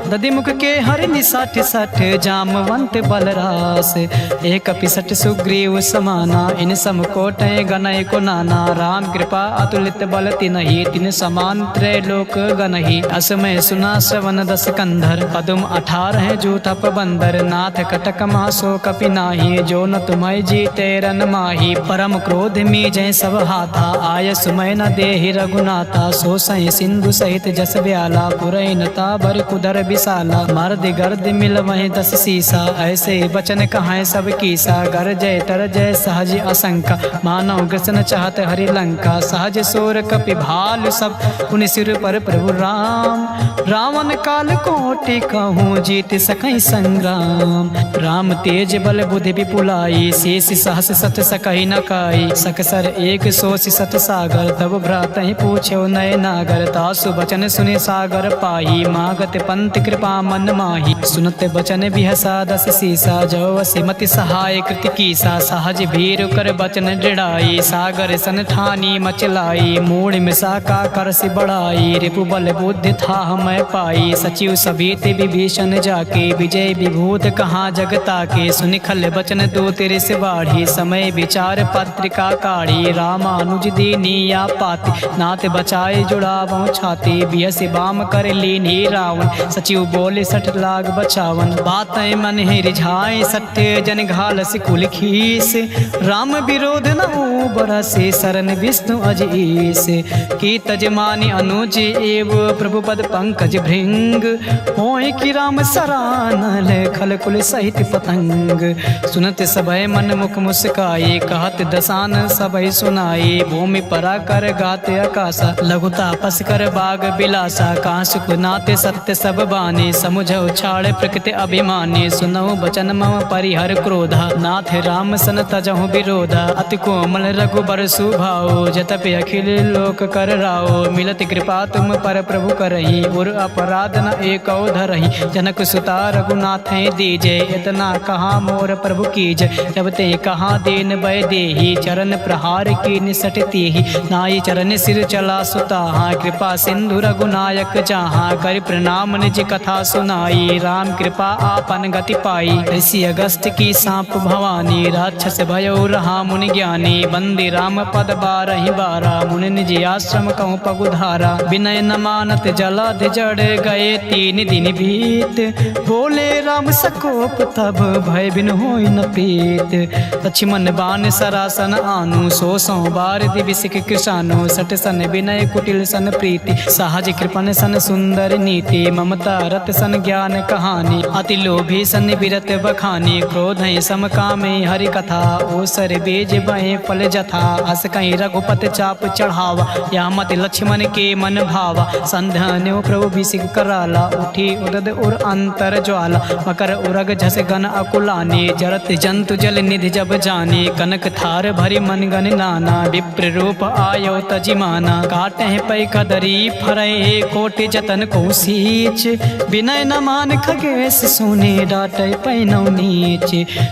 दधिमुख के हरि निसठ सठ, जामवंत बलरास, एक पिसठ सुग्रीव समाना, इन सम कोटय गनय को नाना, राम कृपा अतुलित बल तिनहि, तिन समान त्रैलोक गनहि, असमय सुना श्रवण दस कंधर, पदुम 18 जो तप बंदर, नाथ कटक मासो कपि नाही, जो न तुम्हें जीते रन माही, परम क्रोध मी जय सब हाथा, आय सुमय न देहि रघुनाथा, सो सहि सिंधु सहित जस ब्याला, पुरैनता भर कुदर विशाला, मर्द गर्द मिल वहीं 10 सीसा, ऐसे बचन कहाँ सब कीसा, गर जय तर जय सहज असंका, मानव ग्रसन चाहत हरि लंका, सहज सोर कपि भालु सब, पुनि सिर पर प्रभु राम, रावण काल कोटि कहूँ जीत सकई संग्राम, राम तेज बल बुद्धि विपुलाई, शेष सहस सत सकहि न काई, सकसर एक सोष सत सागर, तब भ्रातहि पूछ्यो नय नागर, तासु बचन सुनि सागर पाही, मागत पंत कृपा मन माही, सुनत बचन बिहसा 10 सीसा, जो वसिमति सहाय कृत कीसा, सहज भीर कर बचन दृढ़ाई, सागर सन ठानी मचलाई, मूड मिसा का करसि बढ़ाई, रिपु बल बुद्धि था मैं पाई, सचिव सभीत विभीषण जाके, विजय विभूत कहाँ जगता के, सुनिखल बचन दो तेरे से बाढ़ी, समय विचार पत्रिका काढ़ी, रामानुज दीनिया पाति, नाथ बचाए जुड़ावो छाती, बियसि बाम कर लीनी रावण, सचिव बोले 60 लाख बचावन, बातें मन है रिझाए सत्य, जन घाल कुल खीस, राम विरोध न बरसे, शरण विष्णु अजीस, की तजमानी अनुज एव प्रभु पद पंकज भृंग, होय कि राम सरानल खल कुल सहित पतंग, सुनत सभय मन मुख मुस्काए, कहत दसान सभय सुनाए, भूमि परा कर गाते आकाशा, लघु तापस कर बाग बिलासा, कांसुक नाते सत्य सब बाने, समुझ उछाड़ प्रकृति अभिमानी, सुनहु बचन मम परिहर क्रोधा, नाथ राम सन तजहु विरोधा, अति कोमल रघुबर सुभाओ, जतपि अखिल लोक कर राओ, मिलत कृपा तुम पर प्रभु करही, उर अपराध न एको धरही, जनक सुता रघुनाथ दीजे, इतना कहा मोर प्रभु कीज, जब ते कहा दीन भय देही, चरण प्रहार की निसटती ही, नाई चरण सिर चला सुता, कृपा सिंधु रघुनायक जहाँ, कर प्रणाम निज कथा सुनाई, राम कृपा आपन गति पाई, ऋषि अगस्त की सांप भवानी, राक्षस भयो रहा मुनि ज्ञानी, बंदी राम पद 12 मुनि निज आश्रम कहूँ पगुधारा, विनय न मानत जलध जड़ गए 3 दिन बीत, बोले राम सकोप तब भय बिन होई न प्रीत, लक्ष्मण बाण सरासन आनु, 100 बार दिविसिक कृषानु, 60 सन विनय कुटिल सन प्रीति, सहज कृपन सन सुंदर नीति, ममता रत सन ज्ञान कहानी, अति लोभी सन विरत बखानी, क्रोध सम कामे हरि कथा, ओसर बीज बहे फल जथा, अस कहीं रघुपत चाप चढ़ावा, या मत लक्ष्मण के मन भावा, संध्यान्यो प्रभु बिसिक कराला, उठी उदद उर अंतर ज्वाला, मकर उरग झस गन अकुलाने, जरत जंतु जल निधि जब जाने, कनक थार भरी मन गन नाना, विप्र रूप आयो तजिमाना, काटे पै कदरी फरय कोटि जतन को सींच, विनय न मान खगेश सुने डाटे पैनौ नीच,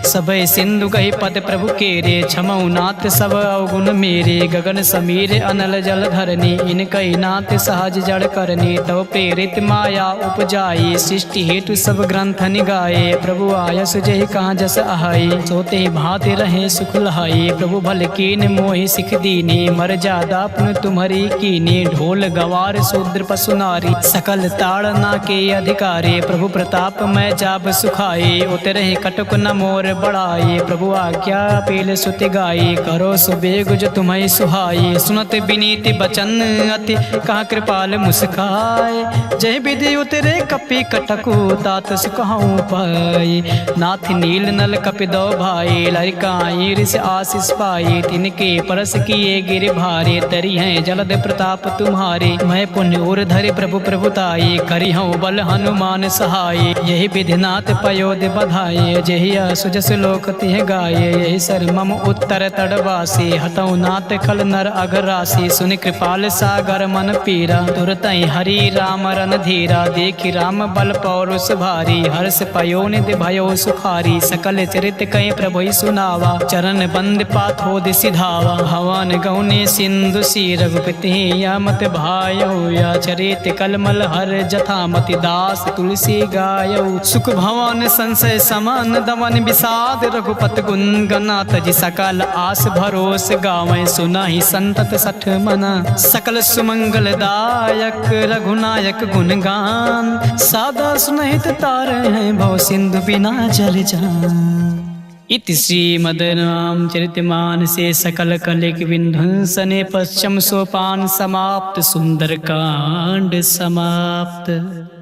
सबय सिंधु गही पद प्रभु केरे, छमऊ नाथ सब अवगुण मेरे, गगन समीर अनल जल धरनी, इनकई नाथ सहज जड़ करनी, तव प्रेरित माया उपजाई, सृष्टि हेतु सब ग्रंथ निगाए, प्रभु आयस जय कहाँ जस आहाई, सोते भाते रहे सुख लहाई, प्रभु भल कीन मोहि सिख दीनी, मर जादा पुन तुम्हारी कीनी, ढोल गवार शूद्र पशु नारी, सकल ताड़ना के अधिकारी, प्रभु प्रताप मैं जाब सुखाए, उतरे कटुक न मोर बढ़ाए, प्रभु आज्ञा पील सुति गाई, करो सुबेग जो तुम्हें सुहाए। सुनत विनीत बचन अति कहा कृपाल मुस्काए। जय विधि उतरे कपि कटकु तात सुकहु पाए। नाथ नील नल कपि दो भाई लरिकाई ऋष आशीष पाए। तिनके परस किए गिर भारे तरी हैं जलद प्रताप तुम्हारे। मैं पुण्य और धरे प्रभु प्रभुताई करी हूँ बल हनुमान सहाय। यही विधिनाथ पयोध बधाये जही सुजस लोक तिह गाये। यही सर मम उत्तर तड़वासी हतौ नाथ खल नर अघरासी। सुन कृपाल सागर मन पीरा तुरतई हरि राम रन धीरा। देखी राम बल पौरुष भारी हर्ष पयो निधि भयो सुखारी। सकल चरित कई प्रभु सुनावा चरण बंद पाथोद सिधावा। हवन गौने सिंधु सी रघुपति यामत भायो। या चरित कलमल हर जथामति दास तुलसी गायो। सुख भवन संशय समान दमन विषाद रघुपत गुण गनाथ जी। सकल आस भरोस गावें सुनाहि संतत सठ मना। सकल सुमंगल दायक रघुनायक गुणगान। सादा सुनहित तार हैं भव सिंधु बिना जल जान। इति श्रीमद्रामचरितमानसे सकल कलिक विध्वंसने पश्चिम सोपान समाप्त। सुंदरकांड समाप्त।